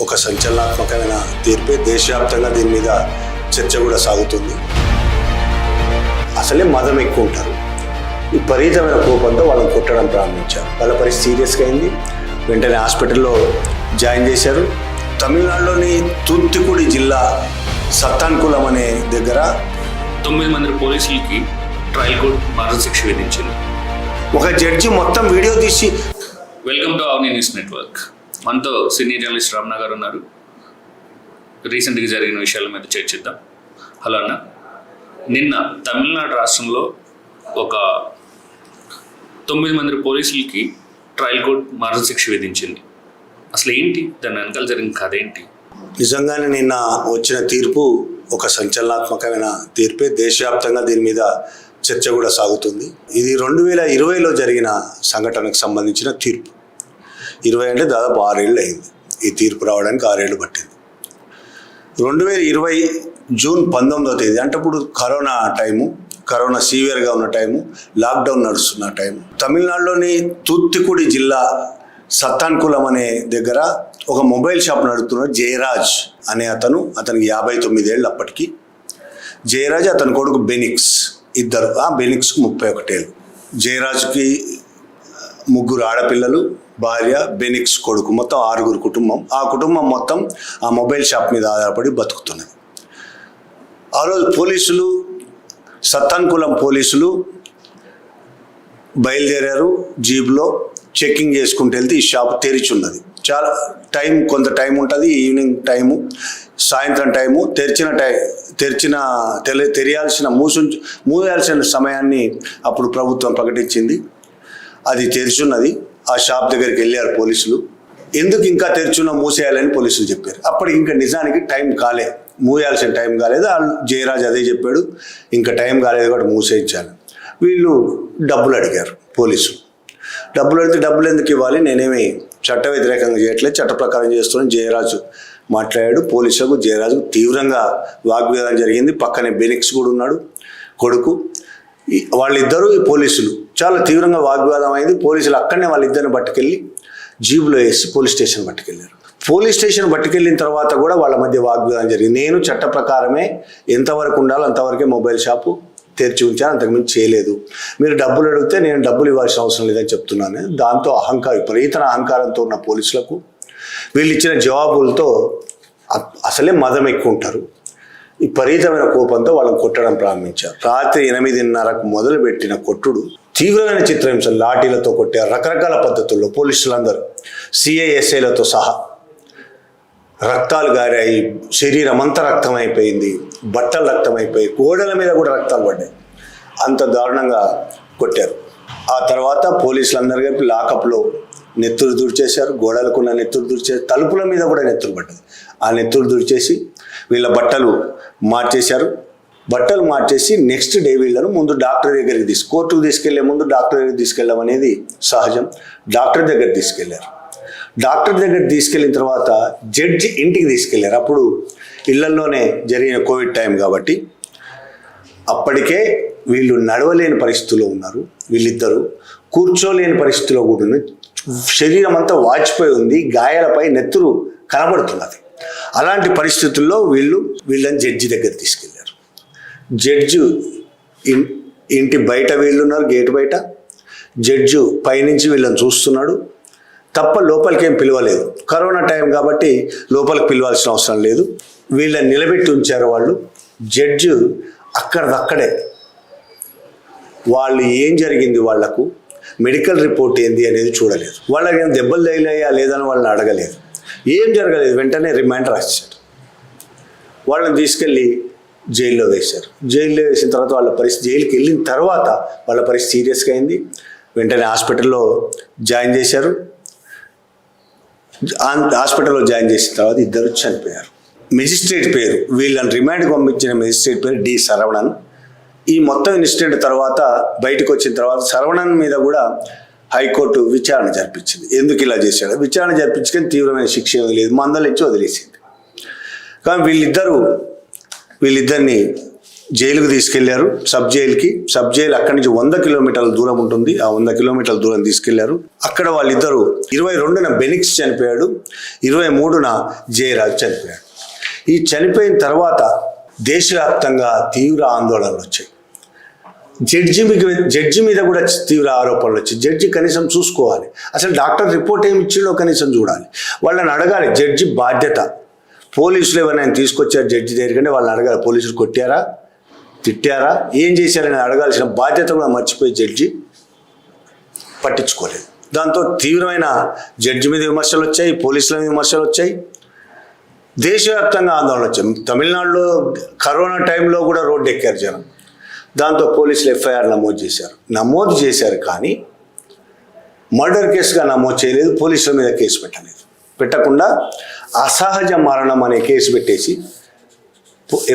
ఒక సంచలనాత్మకమైన తీర్పే. దేశవ్యాప్తంగా దీని మీద చర్చ కూడా సాగుతుంది. అసలే మదం ఎక్కువ ఉంటారు. విపరీతమైన కోపంతో వాళ్ళని కొట్టడం ప్రారంభించారు. వాళ్ళ పరిస్థితి సీరియస్గా అయింది. వెంటనే హాస్పిటల్లో జాయిన్ చేశారు. తమిళనాడులోని తూత్తుకుడి జిల్లా సత్తాన్కులం అనే దగ్గర 9 మంది పోలీసులకి ట్రయల్ కోర్టు మరణశిక్ష విధించింది. ఒక జడ్జి మొత్తం వీడియో తీసి. Welcome to our news network. మనతో సీనియర్ జర్నలిస్ట్ రమణ గారు ఉన్నారు. రీసెంట్గా జరిగిన విషయాల మీద చర్చిద్దాం. హలో అన్న, నిన్న తమిళనాడు రాష్ట్రంలో ఒక 9 మంది పోలీసులకి ట్రయల్ కోర్టు మరణశిక్ష విధించింది. అసలు ఏంటి దాని వెనకాల జరిగిన కథ ఏంటి? నిజంగానే నిన్న వచ్చిన తీర్పు ఒక సంచలనాత్మకమైన తీర్పే. దేశవ్యాప్తంగా దీని మీద చర్చ కూడా సాగుతుంది. ఇది 2020లో జరిగిన సంఘటనకు సంబంధించిన తీర్పు. 20 అంటే దాదాపు 6 ఏళ్ళు అయింది. ఈ తీర్పు రావడానికి 6 ఏళ్ళు పట్టింది. 2020 జూన్ 19వ తేదీ అంటే ఇప్పుడు కరోనా సీవియర్గా ఉన్న టైము, లాక్డౌన్ నడుస్తున్న టైము. తమిళనాడులోని తూత్తుకుడి జిల్లా సత్తాన్కులం అనే దగ్గర ఒక మొబైల్ షాప్ నడుపుతున్న జయరాజ్ అనే అతనికి 59 ఏళ్ళు అప్పటికి. జయరాజ్, అతని కొడుకు బెనిక్స్, ఇద్దరు. బెనిక్స్కు 31 ఏళ్ళు. జయరాజ్కి 3 ఆడపిల్లలు, భార్య, బెనిక్స్ కొడుకు, మొత్తం 6 కుటుంబం. ఆ కుటుంబం మొత్తం ఆ మొబైల్ షాప్ మీద ఆధారపడి బతుకుతున్నది. ఆ రోజు సత్తాన్కులం పోలీసులు బయలుదేరారు జీబ్లో. చెక్కింగ్ చేసుకుంటూ వెళ్తే ఈ షాప్ తెరిచి ఉన్నది. చాలా కొంత టైం ఉంటుంది, ఈవినింగ్ టైము, సాయంత్రం టైము. మూయాల్సిన సమయాన్ని అప్పుడు ప్రభుత్వం ప్రకటించింది. అది తెరిచున్నది. ఆ షాప్ దగ్గరికి వెళ్ళారు పోలీసులు. ఎందుకు ఇంకా తెరిచున్న, మూసేయాలని పోలీసులు చెప్పారు. అప్పటికి ఇంకా నిజానికి టైం కాలే, మూయాల్సిన టైం కాలేదు. జయరాజ్ అదే చెప్పాడు, ఇంకా టైం కాలేదు కాబట్టి మూసేయించాలి. వీళ్ళు డబ్బులు అడిగారు పోలీసులు. డబ్బులు అడిగితే డబ్బులు ఎందుకు ఇవ్వాలి, నేనేమి చట్ట వ్యతిరేకంగా చేయట్లేదు, చట్ట ప్రకారం చేస్తున్నాను జయరాజు మాట్లాడాడు. పోలీసులకు జయరాజుకు తీవ్రంగా వాగ్వాదం జరిగింది. పక్కనే బెనిక్స్ కూడా ఉన్నాడు, కొడుకు. వాళ్ళిద్దరూ ఈ పోలీసులు చాలా తీవ్రంగా వాగ్వాదం అయింది. పోలీసులు అక్కడనే వాళ్ళిద్దరిని పట్టుకెళ్ళి జీబులో వేసి పోలీస్ స్టేషన్ పట్టుకెళ్ళారు. పోలీస్ స్టేషన్ పట్టుకెళ్ళిన తర్వాత కూడా వాళ్ళ మధ్య వాగ్వాదం జరిగింది. నేను చట్ట ప్రకారమే ఎంతవరకు ఉండాలో అంతవరకే మొబైల్ షాపు తెరిచి ఉంచాను, అంతకుమించి చేయలేదు. మీరు డబ్బులు అడిగితే నేను డబ్బులు ఇవ్వాల్సిన అవసరం లేదని చెప్తున్నాను. దాంతో విపరీత అహంకారంతో ఉన్న పోలీసులకు వీళ్ళు ఇచ్చిన జవాబులతో అసలే మదం ఎక్కువ ఉంటారు. విపరీతమైన కోపంతో వాళ్ళని కొట్టడం ప్రారంభించారు. రాత్రి 8:30కు మొదలుపెట్టిన కొట్టుడు తీవ్రమైన చిత్రహింసలు, లాఠీలతో కొట్టారు. రకరకాల పద్ధతుల్లో పోలీసులందరూ, సిఐఎస్ఐలతో సహా. రక్తాలు గారాయి, శరీరం అంతా రక్తం అయిపోయింది, బట్టలు రక్తం అయిపోయి, గోడల మీద కూడా రక్తాలు పడ్డాయి. అంత దారుణంగా కొట్టారు. ఆ తర్వాత పోలీసులందరూ కలిపి లాకప్లో నెత్తురు దుడిచేశారు. గోడలకున్న నెత్తురు దుడిచేసి, తలుపుల మీద కూడా నెత్తురు పడ్డది. ఆ నెత్తురు దుడిచేసి వీళ్ళ బట్టలు మార్చేశారు. బట్టలు మార్చేసి నెక్స్ట్ డే వీళ్ళను ముందు డాక్టర్ దగ్గరికి కోర్టుకు తీసుకెళ్లే ముందు డాక్టర్ దగ్గరికి తీసుకెళ్ళడం అనేది సహజం. డాక్టర్ దగ్గర తీసుకెళ్లారు. డాక్టర్ దగ్గర తీసుకెళ్ళిన తర్వాత జడ్జి ఇంటికి తీసుకెళ్లారు. అప్పుడు ఇళ్లలోనే జరిగిన కోవిడ్ టైం కాబట్టి అప్పటికే వీళ్ళు నడవలేని పరిస్థితిలో ఉన్నారు. వీళ్ళిద్దరూ కూర్చోలేని పరిస్థితిలో కూడా ఉంది. శరీరం అంతా వాచిపోయి ఉంది, గాయాలపై నెత్తురు కనబడుతున్నది. అలాంటి పరిస్థితుల్లో వీళ్ళని జడ్జి దగ్గర తీసుకెళ్లారు. జడ్జి ఇంటి బయట వీళ్ళున్నారు, గేటు బయట. జడ్జి పైనుంచి వీళ్ళని చూస్తున్నాడు తప్ప లోపలికి ఏం పిలవలేదు. కరోనా టైం కాబట్టి లోపలికి పిలవాల్సిన అవసరం లేదు. వీళ్ళని నిలబెట్టి ఉంచారు వాళ్ళు. జడ్జి అక్కడే వాళ్ళు ఏం జరిగింది, వాళ్లకు మెడికల్ రిపోర్ట్ ఏంది అనేది చూడలేదు. వాళ్ళకి ఏం దెబ్బలు తగిలాయా లేదని వాళ్ళని అడగలేదు. ఏం జరగలేదు. వెంటనే రిమాండ్ రాశారు. వాళ్ళని తీసుకెళ్ళి జైల్లో వేశారు. జైల్లో వేసిన తర్వాత జైలుకి వెళ్ళిన తర్వాత వాళ్ళ పరిస్థితి సీరియస్గా అయింది. వెంటనే హాస్పిటల్లో జాయిన్ చేశారు. హాస్పిటల్లో జాయిన్ చేసిన తర్వాత ఇద్దరు చనిపోయారు. మెజిస్ట్రేట్ పేరు, వీళ్ళని రిమాండ్కి పంపించిన మెజిస్ట్రేట్ పేరు డి శరవణన్. ఈ మొత్తం ఇన్సిడెంట్ తర్వాత బయటకు వచ్చిన తర్వాత శరవణన్ మీద కూడా హైకోర్టు విచారణ జరిపించింది. ఎందుకు ఇలా చేశాడు, విచారణ జరిపించుకొని తీవ్రమైన శిక్ష ఏమీ లేదు, మందలించి వదిలేసింది. కానీ వీళ్ళిద్దరిని జైలుకు తీసుకెళ్లారు, సబ్ జైలు అక్కడి నుంచి 100 కిలోమీటర్ల దూరం ఉంటుంది. ఆ 100 కిలోమీటర్ల దూరం తీసుకెళ్లారు. అక్కడ వాళ్ళిద్దరూ 22న బెనిక్స్ చనిపోయాడు, 23న జయరాజ్ చనిపోయాడు. ఈ చనిపోయిన తర్వాత దేశవ్యాప్తంగా తీవ్ర ఆందోళనలు వచ్చాయి. జడ్జి మీద కూడా తీవ్ర ఆరోపణలు వచ్చాయి. జడ్జి కనీసం చూసుకోవాలి, అసలు డాక్టర్ రిపోర్ట్ ఏమి ఇచ్చిండో కనీసం చూడాలి, వాళ్ళని అడగాలి. జడ్జి బాధ్యత. పోలీసులు ఎవరైనా తీసుకొచ్చారు జడ్జి దగ్గరికంటే వాళ్ళని అడగాలి, పోలీసులు కొట్టారా, తిట్టారా, ఏం చేశారని అడగాల్సిన బాధ్యత కూడా మర్చిపోయి జడ్జి పట్టించుకోలేదు. దాంతో తీవ్రమైన జడ్జి మీద విమర్శలు వచ్చాయి, పోలీసుల మీద విమర్శలు వచ్చాయి, దేశవ్యాప్తంగా ఆందోళన వచ్చాయి. తమిళనాడులో కరోనా టైంలో కూడా రోడ్డు ఎక్కారు జనం. దాంతో పోలీసులు ఎఫ్ఐఆర్ నమోదు చేశారు కానీ మర్డర్ కేసుగా నమోదు చేయలేదు, పోలీసుల మీద కేసు పెట్టకుండా అసహజ మరణం అనే కేసు పెట్టేసి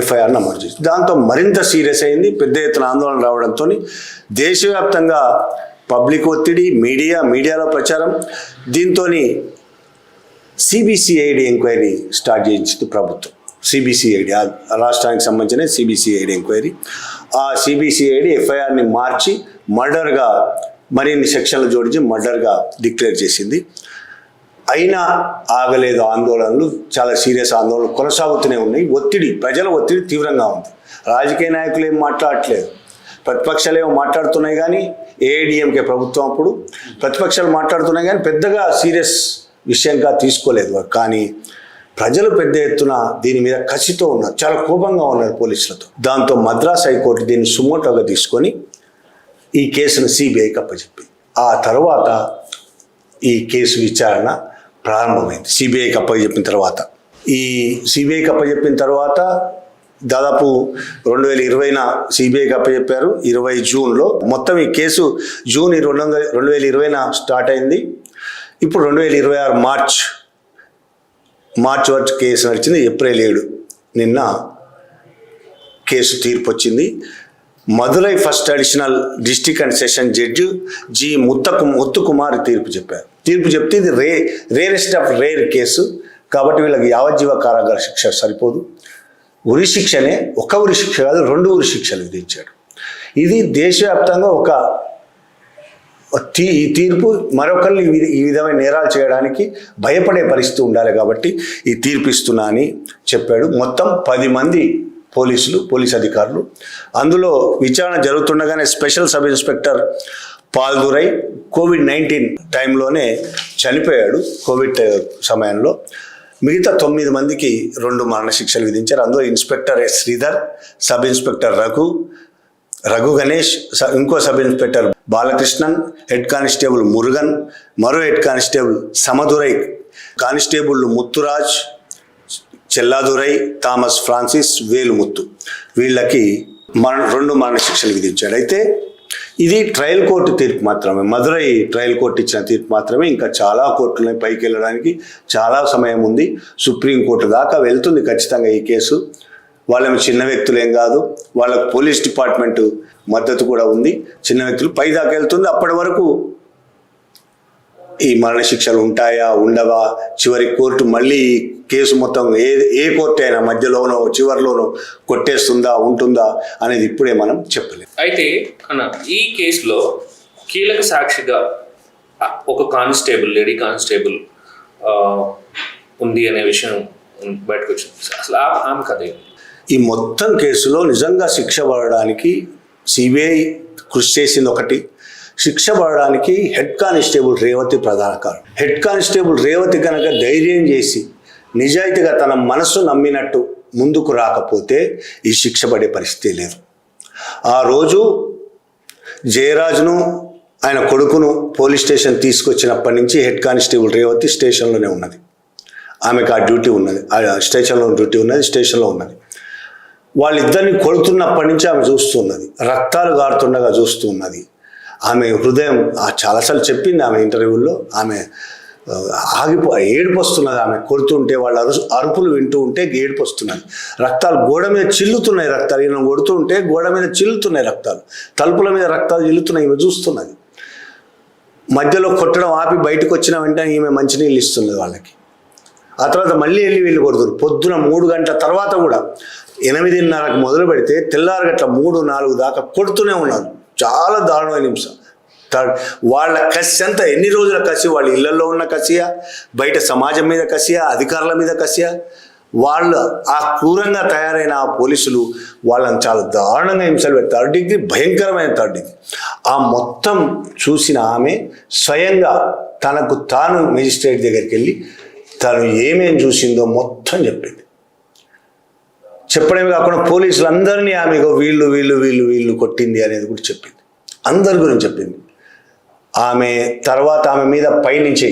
ఎఫ్ఐఆర్ నమోదు చేసి దాంతో మరింత సీరియస్ అయింది. పెద్ద ఎత్తున ఆందోళన రావడంతో దేశవ్యాప్తంగా పబ్లిక్ ఒత్తిడి, మీడియాలో ప్రచారం, దీంతో సిబిసిఐడి ఎంక్వైరీ స్టార్ట్ చేయించింది ప్రభుత్వం. సిబిసిఐడి రాష్ట్రానికి సంబంధించిన సిబిసిఐడి ఎంక్వైరీ. ఆ సిబిసిఐడి ఎఫ్ఐఆర్ని మార్చి మర్డర్గా మరిన్ని సెక్షన్లు జోడించి మర్డర్గా డిక్లేర్ చేసింది. అయినా ఆగలేదు ఆందోళనలు, చాలా సీరియస్ ఆందోళనలు కొనసాగుతూనే ఉన్నాయి. ప్రజల ఒత్తిడి తీవ్రంగా ఉంది. రాజకీయ నాయకులు ఏం మాట్లాడట్లేదు, ప్రతిపక్షాలు ఏమో మాట్లాడుతున్నాయి కానీ ఏఐడిఎంకే ప్రభుత్వం అప్పుడు ప్రతిపక్షాలు మాట్లాడుతున్నాయి కానీ పెద్దగా సీరియస్ విషయంగా తీసుకోలేదు. కానీ ప్రజలు పెద్ద ఎత్తున దీని మీద కసితో ఉన్నారు, చాలా కోపంగా ఉన్నారు పోలీసులతో. దాంతో మద్రాస్ హైకోర్టు దీన్ని సుమోటోగా తీసుకొని ఈ కేసును సిబిఐకి అప్పచెప్పింది. ఆ తర్వాత ఈ కేసు విచారణ ప్రారంభమైంది. సిబిఐకి అప్పచెప్పిన తర్వాత దాదాపు 2020న సిబిఐకి అప్పచెప్పారు. 20 జూన్లో మొత్తం ఈ కేసు జూన్ 2020న స్టార్ట్ అయింది. ఇప్పుడు 2026 మార్చ్ వరకు కేసు నడిచింది. ఏప్రిల్ 7 నిన్న కేసు తీర్పు వచ్చింది. Madurai first additional district and session judge G Muthukumar తీర్పు చెప్తే ఇది రేరెస్ట్ ఆఫ్ రేర్ కేసు కాబట్టి వీళ్ళకి యావజ్జీవ కారాగార శిక్ష సరిపోదు, ఉరి శిక్షనే, ఒక ఉరి శిక్ష కాదు 2 ఉరి శిక్షలు విధించాడు. ఇది దేశవ్యాప్తంగా ఈ తీర్పు మరొకరిని ఈ విధమైన నేరాలు చేయడానికి భయపడే పరిస్థితి ఉండాలి కాబట్టి ఈ తీర్పు ఇస్తున్నా అని చెప్పాడు. మొత్తం 10 మంది పోలీస్ అధికారులు, అందులో విచారణ జరుగుతుండగానే స్పెషల్ సబ్ ఇన్స్పెక్టర్ పాల్దురై కోవిడ్-19 టైంలోనే చనిపోయాడు. కోవిడ్ సమయంలో మిగతా 9 మందికి 2 మరణశిక్షలు విధించారు. అందులో inspector S Sridhar, sub inspector Raghu Ganesh, ఇంకో sub inspector Balakrishnan, head constable Murugan, మరో head constable Samadurai, constable Muthuraj, Chelladurai, Thomas Francis, Velumuthu, వీళ్ళకి 2 మరణశిక్షలు విధించాడు. అయితే ఇది ట్రయల్ కోర్టు తీర్పు మాత్రమే, మదురై ట్రయల్ కోర్టు ఇచ్చిన తీర్పు మాత్రమే. ఇంకా చాలా కోర్టులని పైకి వెళ్ళడానికి చాలా సమయం ఉంది. సుప్రీంకోర్టు దాకా వెళ్తుంది ఖచ్చితంగా ఈ కేసు. వాళ్ళని చిన్న వ్యక్తులు ఏం కాదు, వాళ్ళకు పోలీస్ డిపార్ట్మెంటు మద్దతు కూడా ఉంది. చిన్న వ్యక్తులు పై దాకా వెళ్తుంది. అప్పటి వరకు ఈ మరణశిక్షలు ఉంటాయా ఉండవా, చివరి కోర్టు మళ్ళీ కేసు మొత్తం ఏ కోర్టు అయినా మధ్యలోనో చివరిలోనో కొట్టేస్తుందా ఉంటుందా అనేది ఇప్పుడే మనం చెప్పలేము. అయితే అన్న ఈ కేసులో కీలక సాక్షిగా ఒక లేడీ కానిస్టేబుల్ ఉంది అనే విషయం బయటకు వచ్చింది. అసలు ఆమె కథ ఈ మొత్తం కేసులో నిజంగా శిక్ష పడడానికి సిబిఐ కృషి చేసింది ఒకటి, శిక్ష పడడానికి హెడ్ కానిస్టేబుల్ రేవతి ప్రధాన కారణం. హెడ్ కానిస్టేబుల్ రేవతి కనుక ధైర్యం చేసి నిజాయితీగా తన మనసు నమ్మినట్టు ముందుకు రాకపోతే ఈ శిక్ష పడే పరిస్థితి లేదు. ఆ రోజు జయరాజ్ను ఆయన కొడుకును పోలీస్ స్టేషన్ తీసుకొచ్చినప్పటి నుంచి హెడ్ కానిస్టేబుల్ రేవతి స్టేషన్లోనే ఉన్నది. ఆమెకు ఆ డ్యూటీ ఉన్నది, స్టేషన్లో ఉన్నది. వాళ్ళిద్దరిని కొడుతున్నప్పటి నుంచి ఆమె చూస్తున్నది, రక్తాలు గారుతుండగా చూస్తున్నది. ఆమె హృదయం చాలాసార్లు చెప్పింది ఆమె ఇంటర్వ్యూల్లో, ఆమె ఏడుపు వస్తున్నది. ఆమె కొడుతుంటే వాళ్ళ అరుపులు వింటూ ఉంటే ఏడుపు వస్తున్నది. రక్తాలు గోడ మీద చిల్లుతున్నాయి, రక్తాలు ఈయన కొడుతూ ఉంటే గోడ మీద చిల్లుతున్నాయి రక్తాలు, తలుపుల మీద రక్తాలు చిల్లుతున్నాయి. ఈమె చూస్తున్నది. మధ్యలో కొట్టడం ఆపి బయటకు వచ్చిన వెంటనే ఈమె మంచినీళ్ళు ఇస్తున్నది వాళ్ళకి. ఆ తర్వాత మళ్ళీ వెళ్ళి వీళ్ళు కొడుతున్నారు. పొద్దున 3 గంటల తర్వాత కూడా 8:30కు మొదలు పెడితే తెల్లారగట్ల 3-4 దాకా కొడుతూనే ఉన్నారు. చాలా దారుణమైన హింస. వాళ్ళ కసి అంతా ఎన్ని రోజుల కసి, వాళ్ళ ఇళ్లలో ఉన్న కసియా, బయట సమాజం మీద కసియా, అధికారుల మీద కసియా, వాళ్ళు ఆ క్రూరంగా తయారైన ఆ పోలీసులు వాళ్ళని చాలా దారుణంగా హింసలు పెడతారు. 3rd డిగ్రీ భయంకరమైన 3rd డిగ్రీ. ఆ మొత్తం చూసిన ఆమె స్వయంగా తనకు తాను మెజిస్ట్రేట్ దగ్గరికి వెళ్ళి తను ఏమేం చూసిందో మొత్తం చెప్పింది. చెప్పడమే కాకుండా పోలీసులందరినీ ఆమెకు వీళ్ళు వీళ్ళు వీళ్ళు వీళ్ళు కొట్టింది అనేది కూడా చెప్పింది. అందరి గురించి చెప్పింది. ఆమె తర్వాత ఆమె మీద పైనుంచి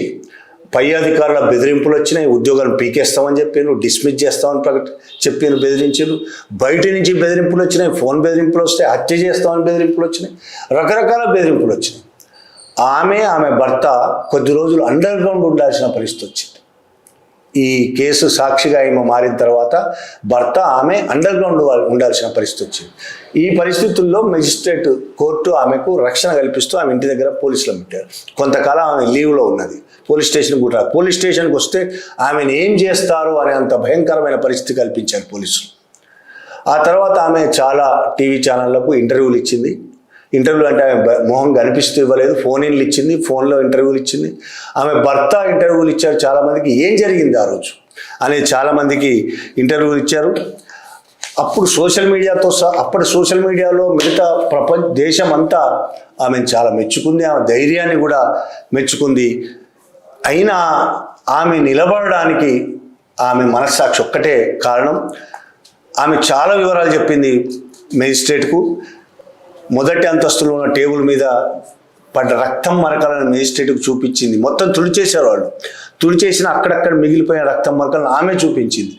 పై అధికారుల బెదిరింపులు వచ్చినాయి. ఉద్యోగాలను పీకేస్తామని చెప్పాను, డిస్మిస్ చేస్తామని చెప్పాను, బెదిరించారు. బయట నుంచి బెదిరింపులు వచ్చినాయి, ఫోన్ బెదిరింపులు వస్తాయి, హత్య చేస్తామని బెదిరింపులు వచ్చినాయి, రకరకాల బెదిరింపులు వచ్చినాయి. ఆమె భర్త కొద్ది రోజులు అండర్ గ్రౌండ్ ఉండాల్సిన పరిస్థితి వచ్చింది. ఈ కేసు సాక్షిగా ఆమె మారిన తర్వాత భర్త ఆమె అండర్ గ్రౌండ్ ఉండాల్సిన పరిస్థితి వచ్చింది. ఈ పరిస్థితుల్లో మెజిస్ట్రేట్ కోర్టు ఆమెకు రక్షణ కల్పిస్తూ ఆమె ఇంటి దగ్గర పోలీసులు పెట్టారు. కొంతకాలం ఆమె లీవ్లో ఉన్నది. పోలీస్ స్టేషన్కి వస్తే ఆమెను ఏం చేస్తారు అనే అంత భయంకరమైన పరిస్థితి కల్పించారు పోలీసులు. ఆ తర్వాత ఆమె చాలా టీవీ ఛానళ్లకు ఇంటర్వ్యూలు ఇచ్చింది. ఇంటర్వ్యూలు అంటే ఆమె మొహం కనిపిస్తూ ఇవ్వలేదు, ఫోన్ ఇన్లు ఇచ్చింది, ఫోన్లో ఇంటర్వ్యూలు ఇచ్చింది. ఆమె భర్త ఇంటర్వ్యూలు ఇచ్చారు. చాలామందికి ఏం జరిగింది ఆ రోజు అనేది చాలామందికి ఇంటర్వ్యూలు ఇచ్చారు. అప్పుడు అప్పటి సోషల్ మీడియాలో మిగతా దేశం అంతా ఆమెను చాలా మెచ్చుకుంది. ఆమె ధైర్యాన్ని కూడా మెచ్చుకుంది. అయినా ఆమె నిలబడడానికి ఆమె మనస్సాక్షి ఒక్కటే కారణం. ఆమె చాలా వివరాలు చెప్పింది మెజిస్ట్రేట్కు. మొదటి అంతస్తులో ఉన్న టేబుల్ మీద పడ్డ రక్తం మరకలను మెజిస్ట్రేట్కు చూపించింది. మొత్తం తుడిచేశారు వాళ్ళు. తుడిచేసిన అక్కడక్కడ మిగిలిపోయిన రక్తం మరకలను ఆమె చూపించింది.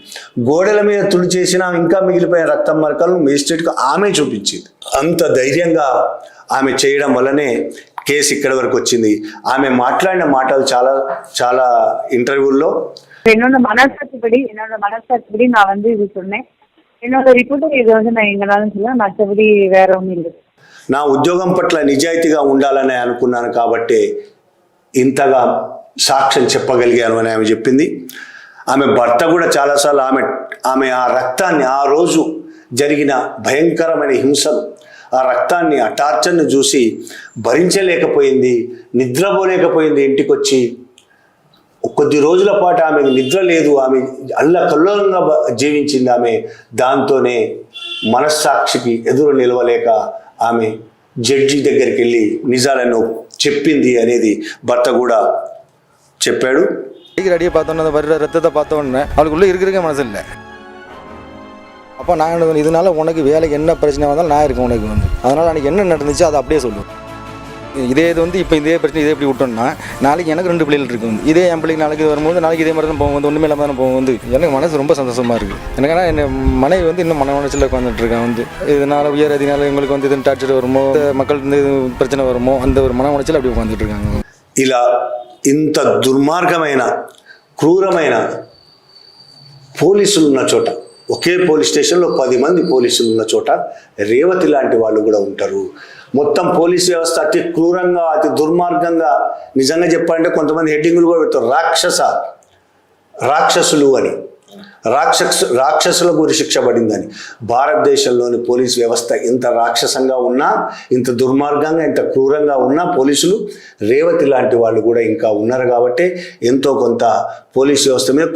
గోడల మీద తుడిచేసిన ఇంకా మిగిలిపోయిన రక్తం మరకలను మెజిస్ట్రేట్కు ఆమె చూపించింది. అంత ధైర్యంగా ఆమె చేయడం వల్లనే కేసు ఇక్కడి వరకు వచ్చింది. ఆమె మాట్లాడిన మాటలు చాలా చాలా ఇంటర్వ్యూల్లో என்னோட மனசாட்சிப்படி நான் வந்து இது சொன்னேன். என்னோட ரிப்போர்ட் இது வந்து நான் எங்கனாலும் சொல்ல, மற்றபடி வேற ஒன்றும் இல்லை. నా ఉద్యోగం పట్ల నిజాయితీగా ఉండాలని అనుకున్నాను కాబట్టి ఇంతగా సాక్ష్యం చెప్పగలిగాను అని ఆమె చెప్పింది. ఆమె భర్త కూడా చాలాసార్లు ఆమె ఆ రక్తాన్ని, ఆ రోజు జరిగిన భయంకరమైన హింసను, ఆ రక్తాన్ని, ఆ టార్చర్ని చూసి భరించలేకపోయింది, నిద్రపోలేకపోయింది. ఇంటికి వచ్చి కొద్ది రోజుల పాటు ఆమెకు నిద్ర లేదు. ఆమె అల్లకల్లోలంగా జీవించింది. ఆమె దాంతోనే మనస్సాక్షికి ఎదురు నిలవలేక ఆమె జడ్జి దగ్గరికి వెళ్ళి నిజాలను చెప్పింది అనేది భర్త కూడా చెప్పాడు. அடியை பார்த்தோன்னே வர்ற ரத்தத்தை பார்த்தோன்னே அவளுக்குள்ளே இருக்கிறதுக்கே மனசு இல்லை. அப்போ நான் இதனால உனக்கு வேலைக்கு என்ன பிரச்சனை வந்தாலும் நான் இருக்கேன் உனக்கு வந்து. அதனால் அன்றைக்கி என்ன நடந்துச்சு அதை அப்படியே சொல்லுவேன். இதே இது வந்து இப்போ இதே பிரச்சனை இதே இப்படி விட்டோம்னா நாளைக்கு எனக்கு 2 பிள்ளைகள் இருக்குது வந்து. இதே என் பிள்ளைக்கு நாளைக்கு வரும்போது நாளைக்கு இதே மாதிரி தான் போகும் வந்து. ஒன்றுமே இல்லாமல் தானே போகும் வந்து. எனக்கு மனசு ரொம்ப சந்தோஷமாக இருக்குது. எனக்கான என் மனைவி வந்து இன்னும் மன உணர்ச்சியில் உட்காந்துட்டு இருக்கேன் வந்து. இதனால் உயர் அதினால எங்களுக்கு வந்து இது டார்ச்சர் வருமோ, மக்கள் வந்து பிரச்சனை வருமோ, அந்த ஒரு மன உணர்ச்சியில் அப்படி உட்காந்துட்டு இருக்காங்க. ఇలా ఇంత దుర్మార్గమైన క్రూరమైన పోలీసులు ఉన్న చోట, ఒకే పోలీస్ స్టేషన్లో 10 మంది పోలీసులు ఉన్న చోట రేవతి లాంటి వాళ్ళు కూడా ఉంటారు. మొత్తం పోలీస్ వ్యవస్థ అతి క్రూరంగా, అతి దుర్మార్గంగా, నిజంగా చెప్పాలంటే కొంతమంది హెడ్డింగులు కూడా పెడతారు, రాక్షసులు అని. రాక్షసులకు శిక్ష పడిందని. భారతదేశంలోని పోలీస్ వ్యవస్థ ఇంత రాక్షసంగా ఉన్నా, ఇంత దుర్మార్గంగా, ఇంత క్రూరంగా ఉన్నా పోలీసులు రేవతి లాంటి వాళ్ళు కూడా ఇంకా ఉన్నారు. కాబట్టి ఎంతో కొంత పోలీస్ వ్యవస్థ మీద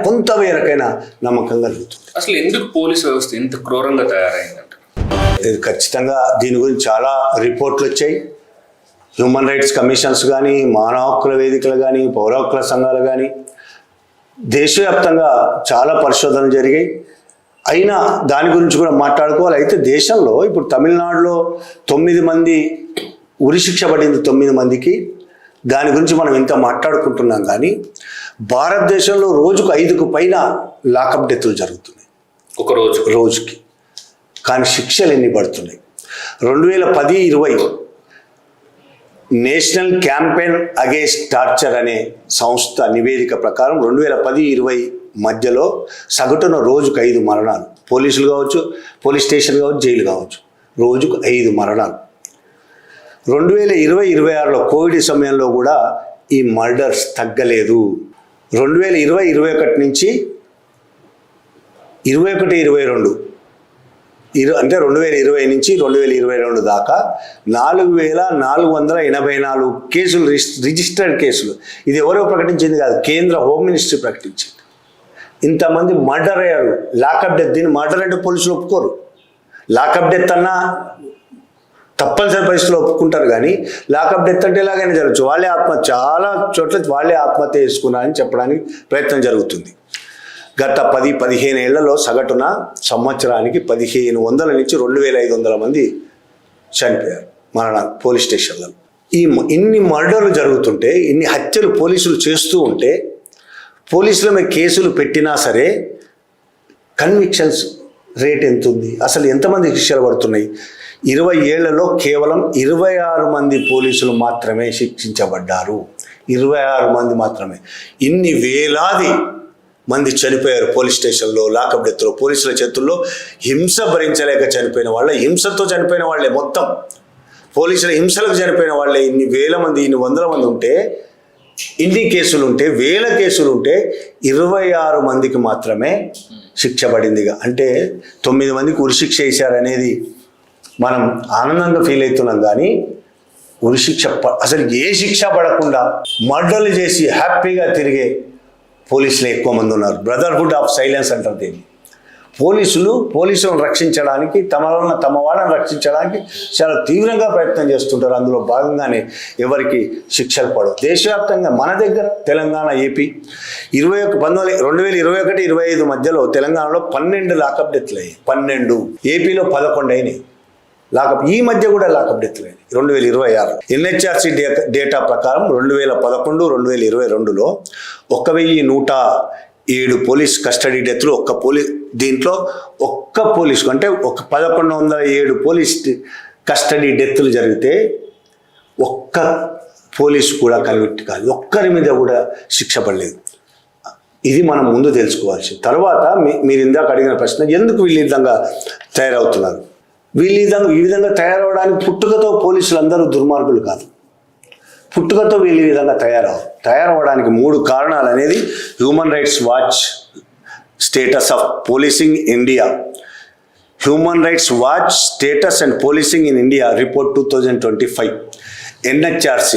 కొంత మేరకైనా నమ్మకం కలుగుతుంది. అసలు ఎందుకు పోలీస్ వ్యవస్థ ఇంత క్రూరంగా తయారైందంట? ఖచ్చితంగా దీని గురించి చాలా రిపోర్ట్లు వచ్చాయి. హ్యూమన్ రైట్స్ కమిషన్స్ కానీ, మానవ హక్కుల వేదికలు కానీ, పౌర హక్కుల సంఘాలు కానీ, దేశవ్యాప్తంగా చాలా పరిశోధనలు జరిగాయి. అయినా దాని గురించి కూడా మాట్లాడుకోవాలి. అయితే దేశంలో ఇప్పుడు తమిళనాడులో 9 మంది ఉరిశిక్ష పడింది, 9 మందికి. దాని గురించి మనం ఇంత మాట్లాడుకుంటున్నాం. కానీ భారతదేశంలో రోజుకు 5కు పైన లాకప్ డెత్తులు జరుగుతున్నాయి ఒక రోజుకి. కానీ శిక్షలు ఎన్ని పడుతున్నాయి? 2010-20 నేషనల్ క్యాంపెయిన్ అగేన్స్ట్ టార్చర్ అనే సంస్థ నివేదిక ప్రకారం 2010-20 మధ్యలో సగటున రోజుకు 5 మరణాలు. పోలీసులు కావచ్చు, పోలీస్ స్టేషన్ కావచ్చు, జైలు కావచ్చు, రోజుకు 5 మరణాలు. 2020-26లో కోవిడ్ సమయంలో కూడా ఈ మర్డర్స్ తగ్గలేదు. 2020-21 నుంచి 21-22 అంటే 2020 నుంచి 2022 దాకా 4,484 కేసులు రిజిస్టర్డ్ కేసులు. ఇది ఎవరో ప్రకటించింది కాదు, కేంద్ర హోమ్ మినిస్ట్రీ ప్రకటించింది. ఇంతమంది మర్డర్ అయ్యారు. లాకప్ డెత్, దీన్ని మర్డర్ అంటే పోలీసులు ఒప్పుకోరు. లాకప్ డెత్ అన్నా తప్పనిసరి పరిస్థితుల్లో ఒప్పుకుంటారు, కానీ లాకప్ డెత్ అంటే ఎలాగైనా జరగచ్చు. చాలా చోట్ల వాళ్ళే ఆత్మహత్య చేసుకున్నారని చెప్పడానికి ప్రయత్నం జరుగుతుంది. గత 10-15 ఏళ్లలో సగటున సంవత్సరానికి 1,500 నుంచి 2,500 మంది చనిపోయారు పోలీస్ స్టేషన్లలో. ఇన్ని మర్డర్లు జరుగుతుంటే, ఇన్ని హత్యలు పోలీసులు చేస్తూ ఉంటే, పోలీసుల మీద కేసులు పెట్టినా సరే కన్విక్షన్స్ రేట్ ఎంత ఉంది, అసలు ఎంతమంది శిక్షలు పడుతున్నాయి? 20 ఏళ్లలో కేవలం 26 మంది పోలీసులు మాత్రమే శిక్షించబడ్డారు. 26 మంది మాత్రమే. ఇన్ని వేలాది మంది చనిపోయారు పోలీస్ స్టేషన్లో, లాకప్ డెత్లో, పోలీసుల చేతుల్లో హింస భరించలేక చనిపోయిన వాళ్ళే, హింసతో చనిపోయిన వాళ్ళే, మొత్తం పోలీసుల హింసలకు చనిపోయిన వాళ్ళే. ఇన్ని వేల మంది, ఇన్ని వందల మంది ఉంటే, ఇన్ని కేసులు ఉంటే, వేల కేసులు ఉంటే 26 మందికి మాత్రమే శిక్ష పడిందిగా. అంటే 9 మందికి ఉరిశిక్ష వేశారనేది మనం ఆనందంగా ఫీల్ అవుతున్నాం, కానీ ఉరిశిక్ష అసలు ఏ శిక్ష పడకుండా మర్డర్లు చేసి హ్యాపీగా తిరిగే పోలీసులు ఎక్కువ మంది ఉన్నారు. బ్రదర్హుడ్ ఆఫ్ సైలెన్స్ అంటారు దీన్ని. పోలీసులను రక్షించడానికి, తమ వాళ్ళని రక్షించడానికి చాలా తీవ్రంగా ప్రయత్నం చేస్తుంటారు. అందులో భాగంగానే ఎవరికి శిక్షలు పడవు. దేశవ్యాప్తంగా మన దగ్గర తెలంగాణ, ఏపీ 2021-25 మధ్యలో తెలంగాణలో 12 లాకప్ డెత్లు అయ్యాయి. 12. ఏపీలో 11 అయినాయి లాకప్. ఈ మధ్య కూడా లాకప్ డెత్లు అయినాయి 2026. NHRC డేటా ప్రకారం 2011-2022లో 1,107 పోలీస్ కస్టడీ డెత్లు, దీంట్లో ఒక్క పోలీసు అంటే 1,107 పోలీస్ కస్టడీ డెత్లు జరిగితే ఒక్క పోలీసు కూడా కన్విక్ట్ కాదు, ఒక్కరి మీద కూడా శిక్ష పడలేదు. ఇది మనం ముందు తెలుసుకోవాల్సింది. తర్వాత మీరు ఇందాక అడిగిన ప్రశ్న, ఎందుకు వీళ్ళు ఈ విధంగా తయారవుతున్నారు? వీళ్ళు ఈ విధంగా తయారవడానికి పుట్టుకతో పోలీసులు అందరూ దుర్మార్గులు కాదు. పుట్టుకతో వీళ్ళు ఈ విధంగా తయారవడానికి 3 కారణాలు అనేది human rights watch status of policing India, human rights watch status and policing in India report 2025, NHRC.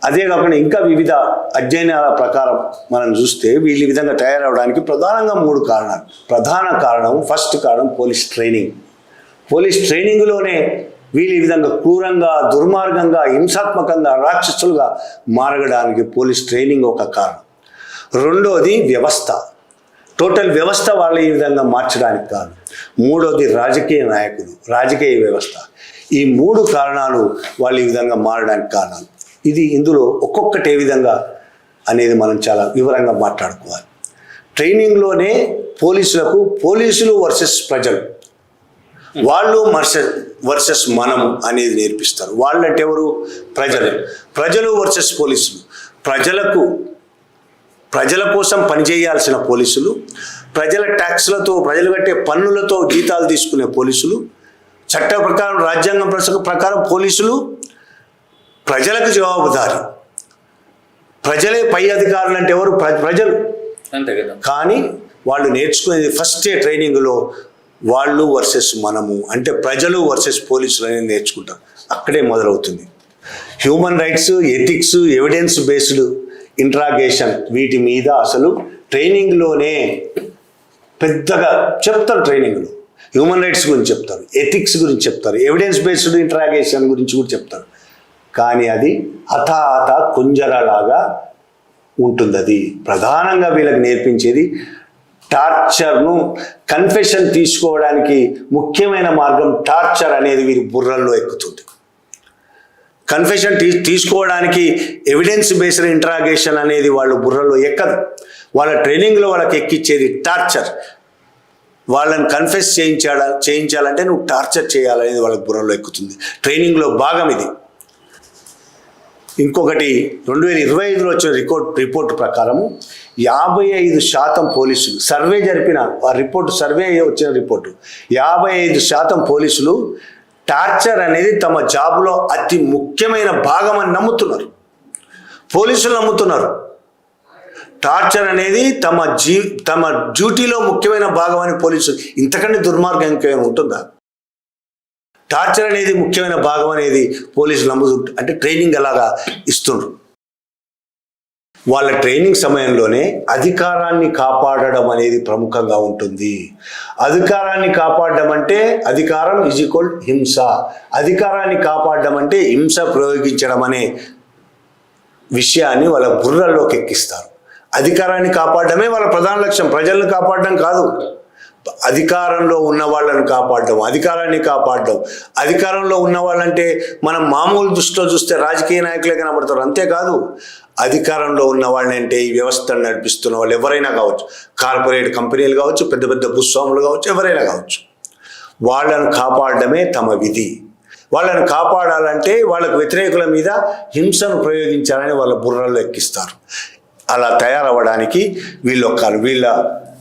అదే కాకుండా ఇంకా వివిధ అధ్యయనాల ప్రకారం మనం చూస్తే వీళ్ళు ఈ విధంగా తయారవడానికి ప్రధానంగా 3 కారణాలు. ప్రధాన కారణం, ఫస్ట్ కారణం పోలీస్ ట్రైనింగ్. పోలీస్ ట్రైనింగ్లోనే వీళ్ళు ఈ విధంగా క్రూరంగా, దుర్మార్గంగా, హింసాత్మకంగా, రాక్షసులుగా మారగడానికి పోలీస్ ట్రైనింగ్ ఒక కారణం. రెండోది వ్యవస్థ, టోటల్ వ్యవస్థ వాళ్ళు ఈ విధంగా మార్చడానికి కారణం. మూడోది రాజకీయ నాయకులు, రాజకీయ వ్యవస్థ. ఈ 3 కారణాలు వాళ్ళు ఈ విధంగా మారడానికి కారణాలు. ఇందులో ఒక్కొక్కటి ఏ విధంగా అనేది మనం చాలా వివరంగా మాట్లాడుకోవాలి. ట్రైనింగ్లోనే పోలీసులు వర్సెస్ ప్రజలు, వాళ్ళు వర్సెస్ మనము అనేది నేర్పిస్తారు. వాళ్ళంటే ఎవరు? ప్రజలు వర్సెస్ పోలీసులు. ప్రజల కోసం పనిచేయాల్సిన పోలీసులు, ప్రజల ట్యాక్స్లతో, ప్రజలు కట్టే పన్నులతో జీతాలు తీసుకునే పోలీసులు, చట్ట ప్రకారం, రాజ్యాంగం ప్రకారం పోలీసులు ప్రజలకు జవాబుదారి. ప్రజలే పై అధికారులు అంటే ఎవరు? ప్రజలు. అంతే కదా. కానీ వాళ్ళు నేర్చుకునేది ఫస్ట్ ట్రైనింగ్లో వాళ్ళు వర్సెస్ మనము, అంటే ప్రజలు వర్సెస్ పోలీసులు అనేది నేర్చుకుంటారు. అక్కడే మొదలవుతుంది. Human rights, ethics, evidence based interrogation, వీటి మీద అసలు ట్రైనింగ్లోనే పెద్దగా చెప్తారు. ట్రైనింగ్లో హ్యూమన్ రైట్స్ గురించి చెప్తారు, ఎథిక్స్ గురించి చెప్తారు, ఎవిడెన్స్ బేస్డ్ ఇంట్రాగేషన్ గురించి కూడా చెప్తారు. కానీ అది హఠాహఠ కుంజరలాగా ఉంటుంది. అది ప్రధానంగా వీళ్ళకి నేర్పించేది టార్చర్ను. కన్ఫెషన్ తీసుకోవడానికి ముఖ్యమైన మార్గం టార్చర్ అనేది వీరి బుర్రల్లో ఎక్కుతుంది. కన్ఫెషన్ తీసుకోవడానికి ఎవిడెన్స్ బేస్డ్ ఇంట్రాగేషన్ అనేది వాళ్ళ బుర్రలో ఎక్కదు. వాళ్ళ ట్రైనింగ్లో వాళ్ళకి ఎక్కిచ్చేది టార్చర్. వాళ్ళని కన్ఫెస్ చేయించాలంటే నువ్వు టార్చర్ చేయాలనేది వాళ్ళ బుర్రలో ఎక్కుతుంది. ట్రైనింగ్లో భాగం ఇది. ఇంకొకటి 2025లో వచ్చిన రిపోర్టు ప్రకారము 55% పోలీసులు సర్వే జరిపిన సర్వే వచ్చిన రిపోర్టు 55% పోలీసులు టార్చర్ అనేది తమ జాబులో అతి ముఖ్యమైన భాగం అని నమ్ముతున్నారు. పోలీసులు నమ్ముతున్నారు. టార్చర్ అనేది తమ డ్యూటీలో ముఖ్యమైన భాగం అని పోలీసులు, ఇంతకంటే దుర్మార్గం ఇంకేమైనా ఉంటుందా? టార్చర్ అనేది ముఖ్యమైన భాగం అనేది పోలీసులు నమ్ముతుంటారు. అంటే ట్రైనింగ్ అలాగా ఇస్తుండ్రు. వాళ్ళ ట్రైనింగ్ సమయంలోనే అధికారాన్ని కాపాడడం అనేది ప్రముఖంగా ఉంటుంది. అధికారాన్ని కాపాడడం అంటే అధికారం ఈజ్ ఈక్వల్ హింస. అధికారాన్ని కాపాడడం అంటే హింస ప్రయోగించడం అనే విషయాన్ని వాళ్ళ బుర్రల్లోకి ఎక్కిస్తారు. అధికారాన్ని కాపాడడమే వాళ్ళ ప్రధాన లక్ష్యం, ప్రజలను కాపాడడం కాదు. అధికారంలో ఉన్న వాళ్ళని కాపాడడం, అధికారాన్ని కాపాడడం. అధికారంలో ఉన్న వాళ్ళంటే మనం మామూలు దృష్టిలో చూస్తే రాజకీయ నాయకులే కనబడతారు, అంతేకాదు అధికారంలో ఉన్న వాళ్ళని అంటే ఈ వ్యవస్థను నడిపిస్తున్న వాళ్ళు ఎవరైనా కావచ్చు, కార్పొరేట్ కంపెనీలు కావచ్చు, పెద్ద పెద్ద భూస్వాములు కావచ్చు, ఎవరైనా కావచ్చు, వాళ్ళను కాపాడడమే తమ విధి. వాళ్ళని కాపాడాలంటే వాళ్ళకు వ్యతిరేకుల మీద హింసను ప్రయోగించాలని వాళ్ళ బుర్రల్లో ఎక్కిస్తారు. అలా తయారవ్వడానికి వీళ్ళ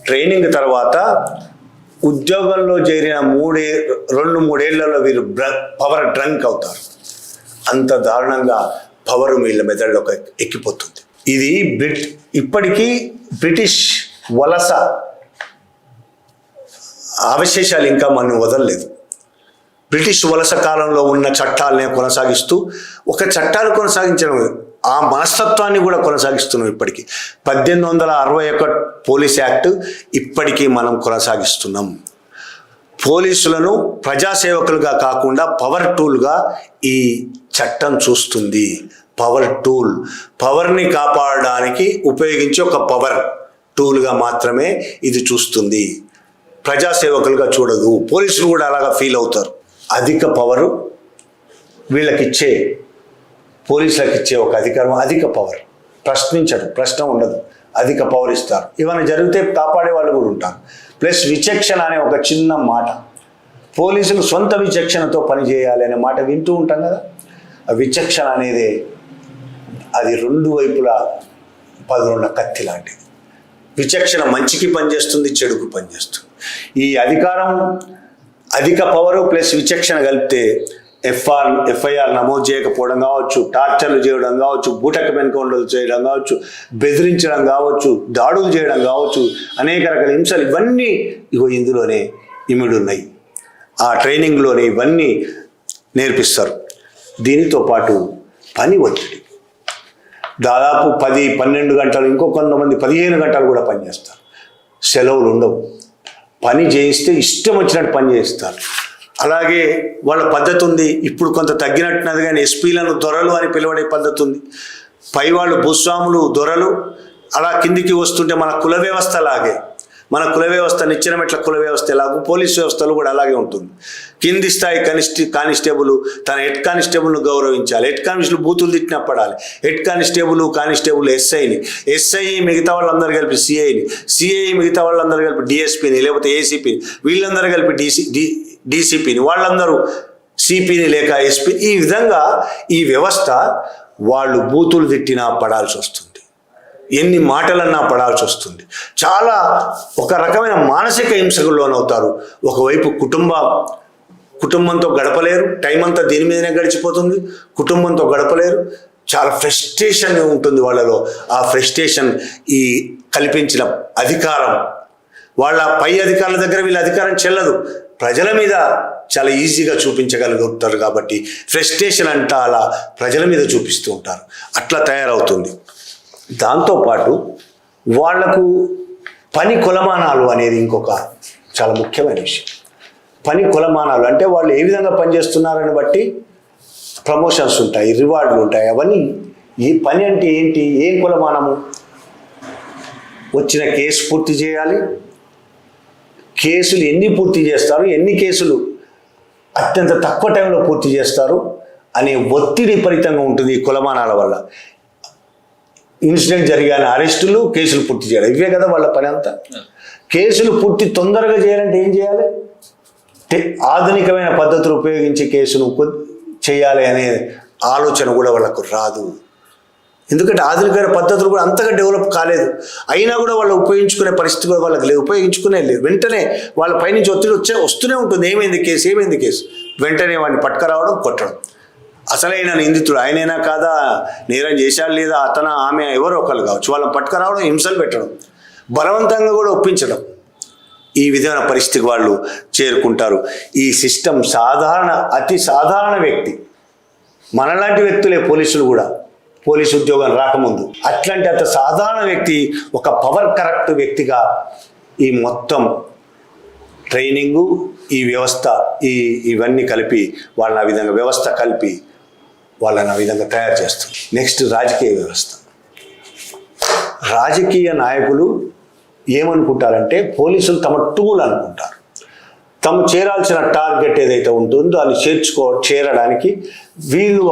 ట్రైనింగ్ తర్వాత ఉద్యోగంలో చేరిన 2-3 ఏళ్లలో వీరు పవర్ డ్రంక్ అవుతారు. అంత దారుణంగా పవర్ వీళ్ళ మెదడులోకి ఎక్కిపోతుంది. ఇది ఇప్పటికీ బ్రిటిష్ వలస అవశేషాలు ఇంకా మనం వదలలేదు. బ్రిటిష్ వలస కాలంలో ఉన్న చట్టాలనే కొనసాగిస్తూ, ఒక చట్టాలు కొనసాగించడం, ఆ మనస్తత్వాన్ని కూడా కొనసాగిస్తున్నాం. ఇప్పటికీ 1861 పోలీస్ యాక్ట్ ఇప్పటికీ మనం కొనసాగిస్తున్నాం. పోలీసులను ప్రజాసేవకులుగా కాకుండా పవర్ టూల్గా ఈ చట్టం చూస్తుంది. పవర్ టూల్, పవర్ని కాపాడడానికి ఉపయోగించే ఒక పవర్ టూల్గా మాత్రమే ఇది చూస్తుంది. ప్రజాసేవకులుగా చూడదు. పోలీసులు కూడా అలాగా ఫీల్ అవుతారు. అధిక పవరు వీళ్ళకిచ్చే, పోలీసులకు ఇచ్చే ఒక అధికారం, అధిక పవర్. ప్రశ్నించడు, ప్రశ్న ఉండదు, అధిక పవర్ ఇస్తారు. ఇవన్నీ జరిగితే కాపాడే వాళ్ళు కూడా ఉంటారు. ప్లస్ విచక్షణ అనే ఒక చిన్న మాట, పోలీసులు సొంత విచక్షణతో పనిచేయాలి అనే మాట వింటూ ఉంటాం కదా. ఆ విచక్షణ అనేది అది 2 వైపులా పదునున్న కత్తి లాంటిది. విచక్షణ మంచికి పనిచేస్తుంది, చెడుకు పనిచేస్తుంది. ఈ అధికారం, అధిక పవరు ప్లస్ విచక్షణ కలిపితే ఎఫ్ఐఆర్ నమోదు చేయకపోవడం కావచ్చు, టార్చర్లు చేయడం కావచ్చు, బూటకపు ఎన్కౌంటర్లు చేయడం కావచ్చు, బెదిరించడం కావచ్చు, దాడులు చేయడం కావచ్చు, అనేక రకాల హింసలు, ఇవన్నీ ఇందులోనే ఇమిడున్నాయి. ఆ ట్రైనింగ్లోనే ఇవన్నీ నేర్పిస్తారు. దీనితో పాటు పని ఒత్తిడి, దాదాపు 10-12 గంటలు, ఇంకో కొంతమంది 15 గంటలు కూడా పనిచేస్తారు. సెలవులు ఉండవు. పని చేయిస్తే ఇష్టం వచ్చినట్టు పని చేస్తారు. అలాగే వాళ్ళ పద్ధతి ఉంది. ఇప్పుడు కొంత తగ్గినట్టున్నది కానీ ఎస్పీలను దొరలు అని పిలువడే పద్ధతి ఉంది. పైవాళ్ళు భూస్వాములు, దొరలు, అలా కిందికి వస్తుంటే మన కుల వ్యవస్థ లాగే, మన కుల వ్యవస్థ నిచ్చెన మెట్ల కుల వ్యవస్థ ఎలాగో పోలీసు వ్యవస్థలు కూడా అలాగే ఉంటుంది. కింది స్థాయి కానిస్టేబుల్ తన హెడ్ కానిస్టేబుల్ను గౌరవించాలి. హెడ్ కానిస్టేబుల్ బూతులు తిట్టినా పడాలి. హెడ్ కానిస్టేబుల్ ఎస్ఐ మిగతా వాళ్ళందరూ కలిపి సిఐ మిగతా వాళ్ళందరూ కలిపి డిఎస్పీని, లేకపోతే ఏసీపీని, వీళ్ళందరూ కలిపి డీసీపీని, వాళ్ళందరూ సిపిని లేక ఎస్పీ. ఈ విధంగా ఈ వ్యవస్థ వాళ్ళు బూతులు తిట్టినా పడాల్సి వస్తుంది, ఎన్ని మాటలన్నా పడాల్సి వస్తుంది. చాలా ఒక రకమైన మానసిక హింసకు లోనవుతారు. ఒకవైపు కుటుంబంతో గడపలేరు, టైం అంతా దీని మీదనే గడిచిపోతుంది, కుటుంబంతో గడపలేరు. చాలా ఫ్రస్ట్రేషన్ ఉంటుంది వాళ్ళలో. ఆ ఫ్రస్ట్రేషన్ ఈ కల్పించిన అధికారం, వాళ్ళ పై అధికారుల దగ్గర వీళ్ళ అధికారం చెల్లదు, ప్రజల మీద చాలా ఈజీగా చూపించగలుగుతారు. కాబట్టి ఫ్రస్ట్రేషన్ అంతా అలా ప్రజల మీద చూపిస్తూ ఉంటారు. అట్లా తయారవుతుంది. దాంతోపాటు వాళ్లకు పని కొలమానాలు అనేది ఇంకొక చాలా ముఖ్యమైన విషయం. పని కొలమానాలు అంటే వాళ్ళు ఏ విధంగా పనిచేస్తున్నారని బట్టి ప్రమోషన్స్ ఉంటాయి, రివార్డులు ఉంటాయి. అవన్నీ ఈ పని అంటే ఏంటి, ఏం కొలమానము? వచ్చిన కేసు పూర్తి చేయాలి, కేసులు ఎన్ని పూర్తి చేస్తారు, ఎన్ని కేసులు అత్యంత తక్కువ టైంలో పూర్తి చేస్తారు అనే ఒత్తిడి విపరీతంగా ఉంటుంది ఈ కొలమానాల వల్ల. ఇన్సిడెంట్ జరిగిన అరెస్టులు, కేసులు పూర్తి చేయాలి, ఇవే కదా వాళ్ళ పని అంతా. కేసులు పూర్తి తొందరగా చేయాలంటే ఏం చేయాలి? ఆధునికమైన పద్ధతులు ఉపయోగించి కేసును చేయాలి అనే ఆలోచన కూడా వాళ్ళకు రాదు. ఎందుకంటే ఆధునికమైన పద్ధతులు కూడా అంతగా డెవలప్ కాలేదు. అయినా కూడా వాళ్ళు ఉపయోగించుకునే పరిస్థితి కూడా వాళ్ళకి లేదు, ఉపయోగించుకునే లేదు. వెంటనే వాళ్ళ పైనుంచి ఒత్తిడి వస్తూనే ఉంటుంది. ఏమైంది కేసు, వెంటనే వాడిని పట్టుకురావడం, కొట్టడం. అసలైన నిందితుడు ఆయనైనా కాదా, నేరం చేశాడు లేదా, అతను ఆమె ఎవరో ఒకరు కావచ్చు, వాళ్ళని పట్టుకురావడం, హింసలు పెట్టడం, బలవంతంగా కూడా ఒప్పించడం, ఈ విధమైన పరిస్థితికి వాళ్ళు చేరుకుంటారు. ఈ సిస్టమ్ అతి సాధారణ వ్యక్తి, మనలాంటి వ్యక్తులే పోలీసులు కూడా, పోలీసు ఉద్యోగం రాకముందు అట్లాంటి అంత సాధారణ వ్యక్తి ఒక పవర్ కరప్ట్ వ్యక్తిగా ఈ మొత్తం ట్రైనింగు, ఈ వ్యవస్థ, ఇవన్నీ కలిపి వాళ్ళని ఆ విధంగా వ్యవస్థ కలిపి వాళ్ళని ఆ విధంగా తయారు చేస్తుంది. నెక్స్ట్ రాజకీయ వ్యవస్థ. రాజకీయ నాయకులు ఏమనుకుంటారంటే పోలీసులు తమ టూల్ అనుకుంటారు. తాము చేరాల్సిన టార్గెట్ ఏదైతే ఉంటుందో దాన్ని చేరడానికి వీళ్ళు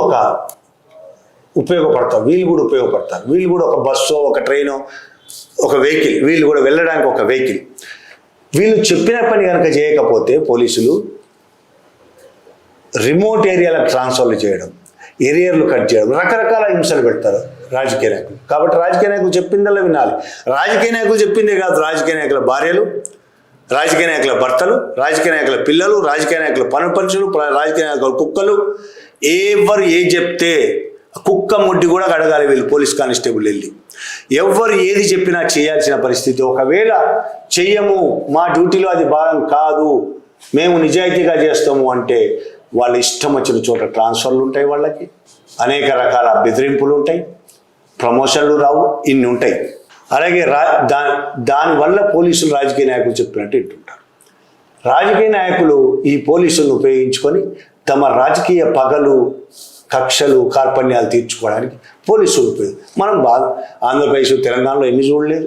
ఉపయోగపడతారు, వీళ్ళు కూడా ఉపయోగపడతారు. వీళ్ళు కూడా ఒక బస్సో, ఒక ట్రైనో, ఒక వెహికల్, వీళ్ళు కూడా వెళ్ళడానికి ఒక వెహికల్. వీళ్ళు చెప్పిన పని కనుక చేయకపోతే పోలీసులు రిమోట్ ఏరియాలకు ట్రాన్స్ఫర్లు చేయడం, ఏరియాలు కట్ చేయడం, రకరకాల హింసలు పెడతారు రాజకీయ నాయకులు. కాబట్టి రాజకీయ నాయకులు చెప్పిందల్లా వినాలి. రాజకీయ నాయకులు చెప్పిందే కాదు, రాజకీయ నాయకుల భార్యలు, రాజకీయ నాయకుల భర్తలు, రాజకీయ నాయకుల పిల్లలు, రాజకీయ నాయకుల పనుపరుచులు, రాజకీయ నాయకుల కుక్కలు, ఎవరు చెప్తే కుక్క ముడ్డి కూడా అడగాలి వీళ్ళు పోలీస్ కానిస్టేబుల్ వెళ్ళి. ఎవరు ఏది చెప్పినా చేయాల్సిన పరిస్థితి. ఒకవేళ చెయ్యము, మా డ్యూటీలో అది భాగం కాదు, మేము నిజాయితీగా చేస్తాము అంటే వాళ్ళ ఇష్టం వచ్చిన చోట ట్రాన్స్ఫర్లు ఉంటాయి, వాళ్ళకి అనేక రకాల బెదిరింపులు ఉంటాయి, ప్రమోషన్లు రావు, ఇన్ని ఉంటాయి. అలాగే దానివల్ల పోలీసులు రాజకీయ నాయకులు చెప్పినట్టు వింటుంటారు. రాజకీయ నాయకులు ఈ పోలీసులను ఉపయోగించుకొని తమ రాజకీయ పగలు, కక్షలు, కార్పణ్యాలు తీర్చుకోవడానికి పోలీసులు మనం ఆంధ్రప్రదేశ్, తెలంగాణలో ఎన్ని చూడలేదు.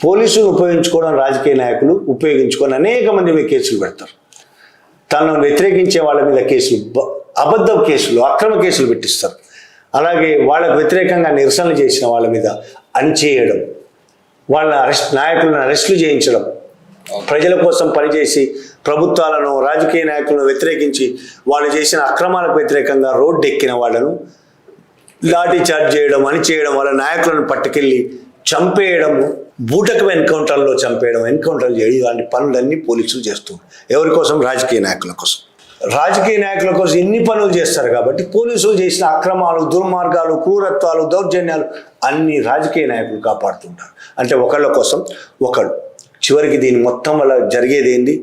పోలీసులు ఉపయోగించుకోవడం రాజకీయ నాయకులు ఉపయోగించుకొని అనేక మంది మీద కేసులు పెడతారు. తనను వ్యతిరేకించే వాళ్ళ మీద కేసులు, అబద్ధ కేసులు, అక్రమ కేసులు పెట్టిస్తారు. అలాగే వాళ్ళకు వ్యతిరేకంగా నిరసనలు చేసిన వాళ్ళ మీద అణిచేయడం, వాళ్ళ నాయకులను అరెస్టులు చేయించడం, ప్రజల కోసం పనిచేసి ప్రభుత్వాలను, రాజకీయ నాయకులను వ్యతిరేకించి వాళ్ళు చేసిన అక్రమాలకు వ్యతిరేకంగా రోడ్డు ఎక్కిన వాళ్ళను లాఠీ చార్జ్ చేయడం, అణిచేయడం, వాళ్ళ నాయకులను పట్టుకెళ్ళి చంపేయడము, బూటకం ఎన్కౌంటర్లో చంపేయడం, ఎన్కౌంటర్లు చేయడం, ఇలాంటి పనులన్నీ పోలీసులు చేస్తున్నారు. ఎవరి కోసం? రాజకీయ నాయకుల కోసం. రాజకీయ నాయకుల కోసం ఇన్ని పనులు చేస్తారు కాబట్టి పోలీసులు చేసిన అక్రమాలు, దుర్మార్గాలు, క్రూరత్వాలు, దౌర్జన్యాలు అన్ని రాజకీయ నాయకులు కాపాడుతుంటారు. అంటే ఒకళ్ళ కోసం ఒకళ్ళు. చివరికి దీని మొత్తం వల్ల జరిగేది ఏంది?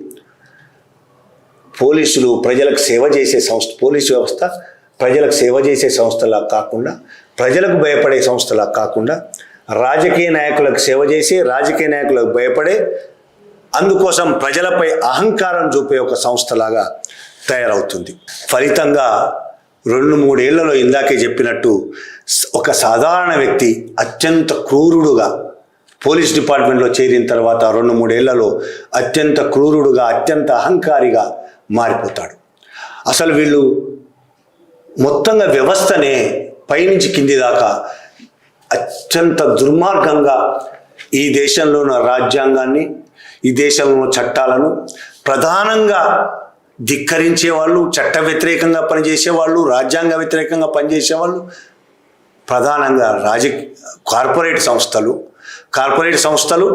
పోలీసులు ప్రజలకు సేవ చేసే సంస్థ, పోలీసు వ్యవస్థ ప్రజలకు సేవ చేసే సంస్థలా కాకుండా, ప్రజలకు భయపడే సంస్థలా కాకుండా, రాజకీయ నాయకులకు సేవ చేసి రాజకీయ నాయకులకు భయపడే, అందుకోసం ప్రజలపై అహంకారం చూపే ఒక సంస్థలాగా తయారవుతుంది. ఫలితంగా 2-3 ఏళ్లలో ఇందాకే చెప్పినట్టు ఒక సాధారణ వ్యక్తి అత్యంత క్రూరుడుగా పోలీస్ డిపార్ట్మెంట్లో చేరిన తర్వాత 2-3 ఏళ్లలో అత్యంత క్రూరుడుగా, అత్యంత అహంకారిగా మారిపోతాడు. అసలు వీళ్ళు మొత్తంగా వ్యవస్థనే పైనుంచి కింది దాకా అత్యంత దుర్మార్గంగా ఈ దేశంలో ఉన్న రాజ్యాంగాన్ని, ఈ దేశంలో ఉన్న చట్టాలను ప్రధానంగా ధిక్కరించేవాళ్ళు, చట్ట వ్యతిరేకంగా పనిచేసేవాళ్ళు, రాజ్యాంగ వ్యతిరేకంగా పనిచేసేవాళ్ళు ప్రధానంగా కార్పొరేట్ సంస్థలు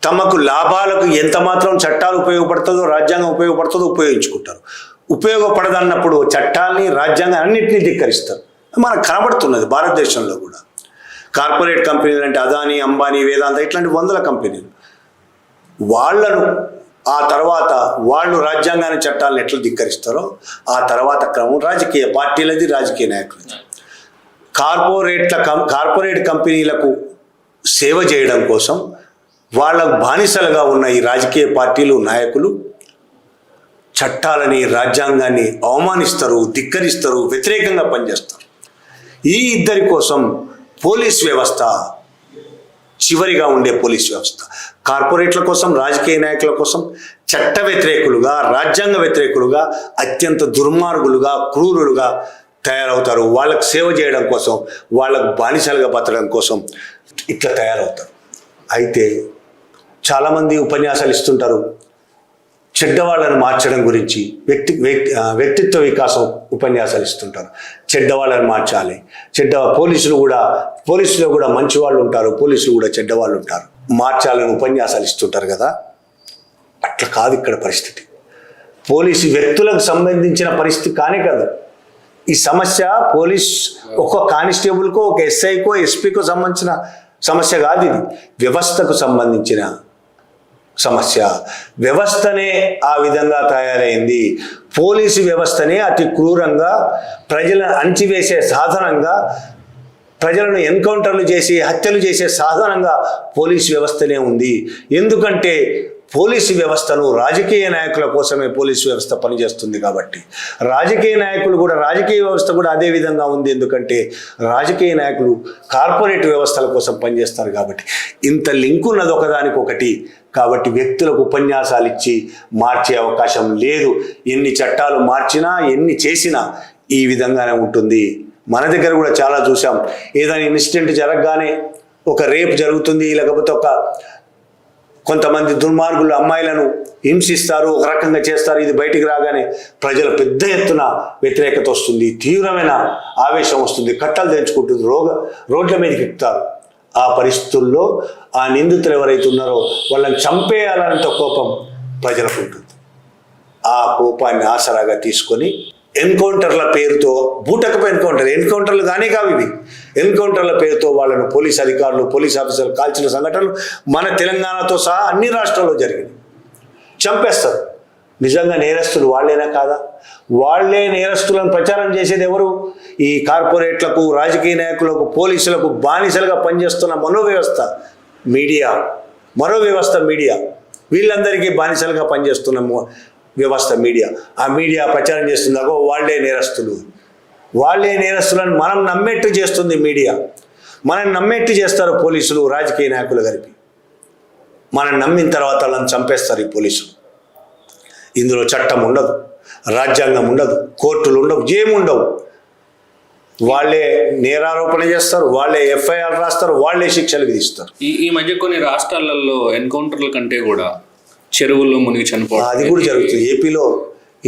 తమకు లాభాలకు ఎంత మాత్రం చట్టాలు ఉపయోగపడుతుందో, రాజ్యాంగం ఉపయోగపడుతుందో ఉపయోగించుకుంటారు. ఉపయోగపడదన్నప్పుడు చట్టాలని, రాజ్యాంగం అన్నింటినీ ధిక్కరిస్తారు. మనకు కనబడుతున్నది భారతదేశంలో కూడా. కార్పొరేట్ కంపెనీలు అంటే అదానీ, అంబానీ, వేదాంత ఇట్లాంటి 100 కంపెనీలు. వాళ్ళను ఆ తర్వాత వాళ్ళు రాజ్యాంగాన్ని, చట్టాలను ఎట్లా ధిక్కరిస్తారో ఆ తర్వాత క్రమం రాజకీయ పార్టీలది, రాజకీయ నాయకులది. కార్పొరేట్ కంపెనీలకు సేవ చేయడం కోసం వాళ్ళకు బానిసలుగా ఉన్న ఈ రాజకీయ పార్టీలు, నాయకులు చట్టాలని, రాజ్యాంగాన్ని అవమానిస్తారు, ధిక్కరిస్తారు, వ్యతిరేకంగా పనిచేస్తారు. ఈ ఇద్దరి కోసం పోలీస్ వ్యవస్థ, చివరిగా ఉండే పోలీస్ వ్యవస్థ కార్పొరేట్ల కోసం, రాజకీయ నాయకుల కోసం చట్ట వ్యతిరేకులుగా, రాజ్యాంగ వ్యతిరేకులుగా, అత్యంత దుర్మార్గులుగా, క్రూరులుగా తయారవుతారు. వాళ్ళకు సేవ చేయడం కోసం, వాళ్ళకు బానిసలుగా బతకడం కోసం ఇట్లా తయారవుతారు. అయితే చాలామంది ఉపన్యాసాలు ఇస్తుంటారు చెడ్డవాళ్ళను మార్చడం గురించి, వ్యక్తిత్వ వికాసం ఉపన్యాసాలు ఇస్తుంటారు. చెడ్డవాళ్ళని మార్చాలి, పోలీసులో కూడా మంచి వాళ్ళు ఉంటారు, పోలీసులు కూడా చెడ్డవాళ్ళు ఉంటారు, మార్చాలని ఉపన్యాసాలు ఇస్తుంటారు కదా. అట్లా కాదు ఇక్కడ పరిస్థితి. పోలీసు వ్యక్తులకు సంబంధించిన పరిస్థితి కానే కాదు. ఈ సమస్య పోలీస్ ఒక కానిస్టేబుల్కో, ఒక ఎస్ఐకో, ఎస్పీకో సంబంధించిన సమస్య కాదు, ఇది వ్యవస్థకు సంబంధించిన సమస్య. వ్యవస్థనే ఆ విధంగా తయారైంది. పోలీసు వ్యవస్థనే అతి క్రూరంగా ప్రజలను అణిచివేసే సాధనంగా, ప్రజలను ఎన్కౌంటర్లు చేసి హత్యలు చేసే సాధనంగా పోలీసు వ్యవస్థనే ఉంది. ఎందుకంటే పోలీసు వ్యవస్థను రాజకీయ నాయకుల కోసమే పోలీసు వ్యవస్థ పనిచేస్తుంది కాబట్టి, రాజకీయ నాయకులు కూడా, రాజకీయ వ్యవస్థ కూడా అదే విధంగా ఉంది. ఎందుకంటే రాజకీయ నాయకులు కార్పొరేట్ వ్యవస్థల కోసం పనిచేస్తారు కాబట్టి. ఇంత లింక్ ఉన్నది ఒకదానికొకటి. కాబట్టి వ్యక్తులకు ఉపన్యాసాలు ఇచ్చి మార్చే అవకాశం లేదు. ఎన్ని చట్టాలు మార్చినా, ఎన్ని చేసినా ఈ విధంగానే ఉంటుంది. మన దగ్గర కూడా చాలా చూసాం. ఏదైనా ఇన్సిడెంట్ జరగగానే ఒక రేప్ జరుగుతుంది, లేకపోతే కొంతమంది దుర్మార్గులు అమ్మాయిలను హింసిస్తారు, ఒక రకంగా చేస్తారు. ఇది బయటికి రాగానే ప్రజలు పెద్ద ఎత్తున వ్యతిరేకత వస్తుంది, తీవ్రమైన ఆవేశం వస్తుంది, కట్టలు తెంచుకుంటుంది, రోడ్ల మీదకి ఎక్కుతారు. ఆ పరిస్థితుల్లో ఆ నిందితులు ఎవరైతే ఉన్నారో వాళ్ళని చంపేయాలన్నంత కోపం ప్రజలకు ఉంటుంది. ఆ కోపాన్ని ఆసరాగా తీసుకొని ఎన్కౌంటర్ల పేరుతో, బూటకపు ఎన్కౌంటర్లు కానీ కావు ఇవి. ఎన్కౌంటర్ల పేరుతో వాళ్ళను పోలీస్ అధికారులు, పోలీస్ ఆఫీసర్లు కాల్చిన సంఘటనలు మన తెలంగాణతో సహా అన్ని రాష్ట్రాల్లో జరిగినాయి. చంపేస్తారు. నిజంగా నేరస్తులు వాళ్ళేనా కాదా? వాళ్లే నేరస్తులను ప్రచారం చేసేది ఎవరు? ఈ కార్పొరేట్లకు, రాజకీయ నాయకులకు, పోలీసులకు బానిసలుగా పనిచేస్తున్న మనోవ్యవస్థ మీడియా, మరో వ్యవస్థ మీడియా, వీళ్ళందరికీ బానిసలుగా పనిచేస్తున్న వ్యవస్థ మీడియా. ఆ మీడియా ప్రచారం చేస్తుంది వాళ్ళే నేరస్తులను మనం నమ్మేట్టు చేస్తుంది మీడియా. మనం నమ్మేట్టు చేస్తారు పోలీసులు, రాజకీయ నాయకులు కలిపి. మనం నమ్మిన తర్వాత వాళ్ళని చంపేస్తారు ఈ పోలీసులు. ఇందులో చట్టం ఉండదు, రాజ్యాంగం ఉండదు, కోర్టులు ఉండవు, ఏముండవు. వాళ్ళే నేరారోపణ చేస్తారు, వాళ్ళే ఎఫ్ఐఆర్ రాస్తారు, వాళ్ళే శిక్షలు విధిస్తారు. ఈ మధ్య కొన్ని రాష్ట్రాలలో ఎన్కౌంటర్ల కంటే కూడా చెరువుల్లో మునిగి చనిపోవడం అది కూడా జరుగుతుంది. ఏపీలో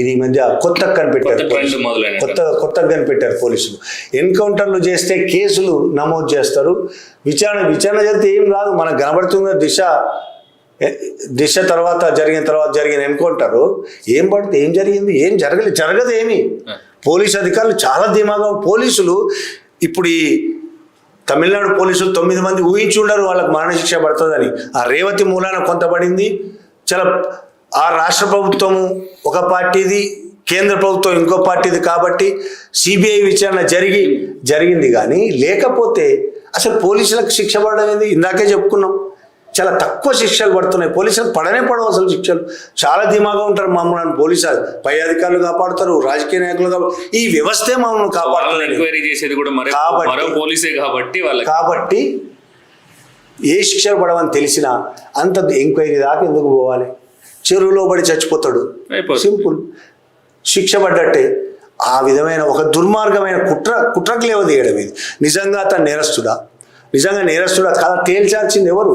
ఇది ఈ మధ్య కొత్తగా కనిపెట్టారు పోలీసులు. ఎన్కౌంటర్లు చేస్తే కేసులు నమోదు చేస్తారు, విచారణ చేస్తే ఏం రాదు. మనకు కనబడుతుంది దిశ తర్వాత జరిగిన ఎన్కౌంటర్ ఏం పడితే ఏం జరిగింది, ఏం జరగదు ఏమి. పోలీసు అధికారులు చాలా ధీమాగా, పోలీసులు ఇప్పుడు ఈ తమిళనాడు పోలీసులు 9 మంది ఊహించి ఉండరు వాళ్ళకి మరణశిక్ష పడుతుందని. ఆ రేవతి మూలాన కొంత పడింది. చాలా ఆ రాష్ట్ర ప్రభుత్వము ఒక పార్టీది, కేంద్ర ప్రభుత్వం ఇంకో పార్టీది కాబట్టి సిబిఐ విచారణ జరిగింది. కానీ లేకపోతే అసలు పోలీసులకు శిక్ష పడడం ఏంది? ఇందాకే చెప్పుకున్నాం, చాలా తక్కువ శిక్షలు పడుతున్నాయి. పోలీసులకు పడవు అసలు శిక్షలు. చాలా ధీమాగా ఉంటారు. మమ్మల్ని పోలీసు పై అధికారులు కాపాడుతారు, రాజకీయ నాయకులు ఈ వ్యవస్థే మమ్మల్ని కాపాడుతారు. ఎంక్వైరీ చేసేది కూడా పోలీసే కాబట్టి ఏ శిక్షలు పడవని తెలిసినా అంత ఎంక్వైరీ దాకా ఎందుకు పోవాలి? చెరువులో పడి చచ్చిపోతాడు, సింపుల్, శిక్ష పడ్డట్టే. ఆ విధమైన ఒక దుర్మార్గమైన కుట్రకు లేవదీయడం ఇది. నిజంగా అతను నేరస్తుడా కాదా తేల్చాల్సింది ఎవరు?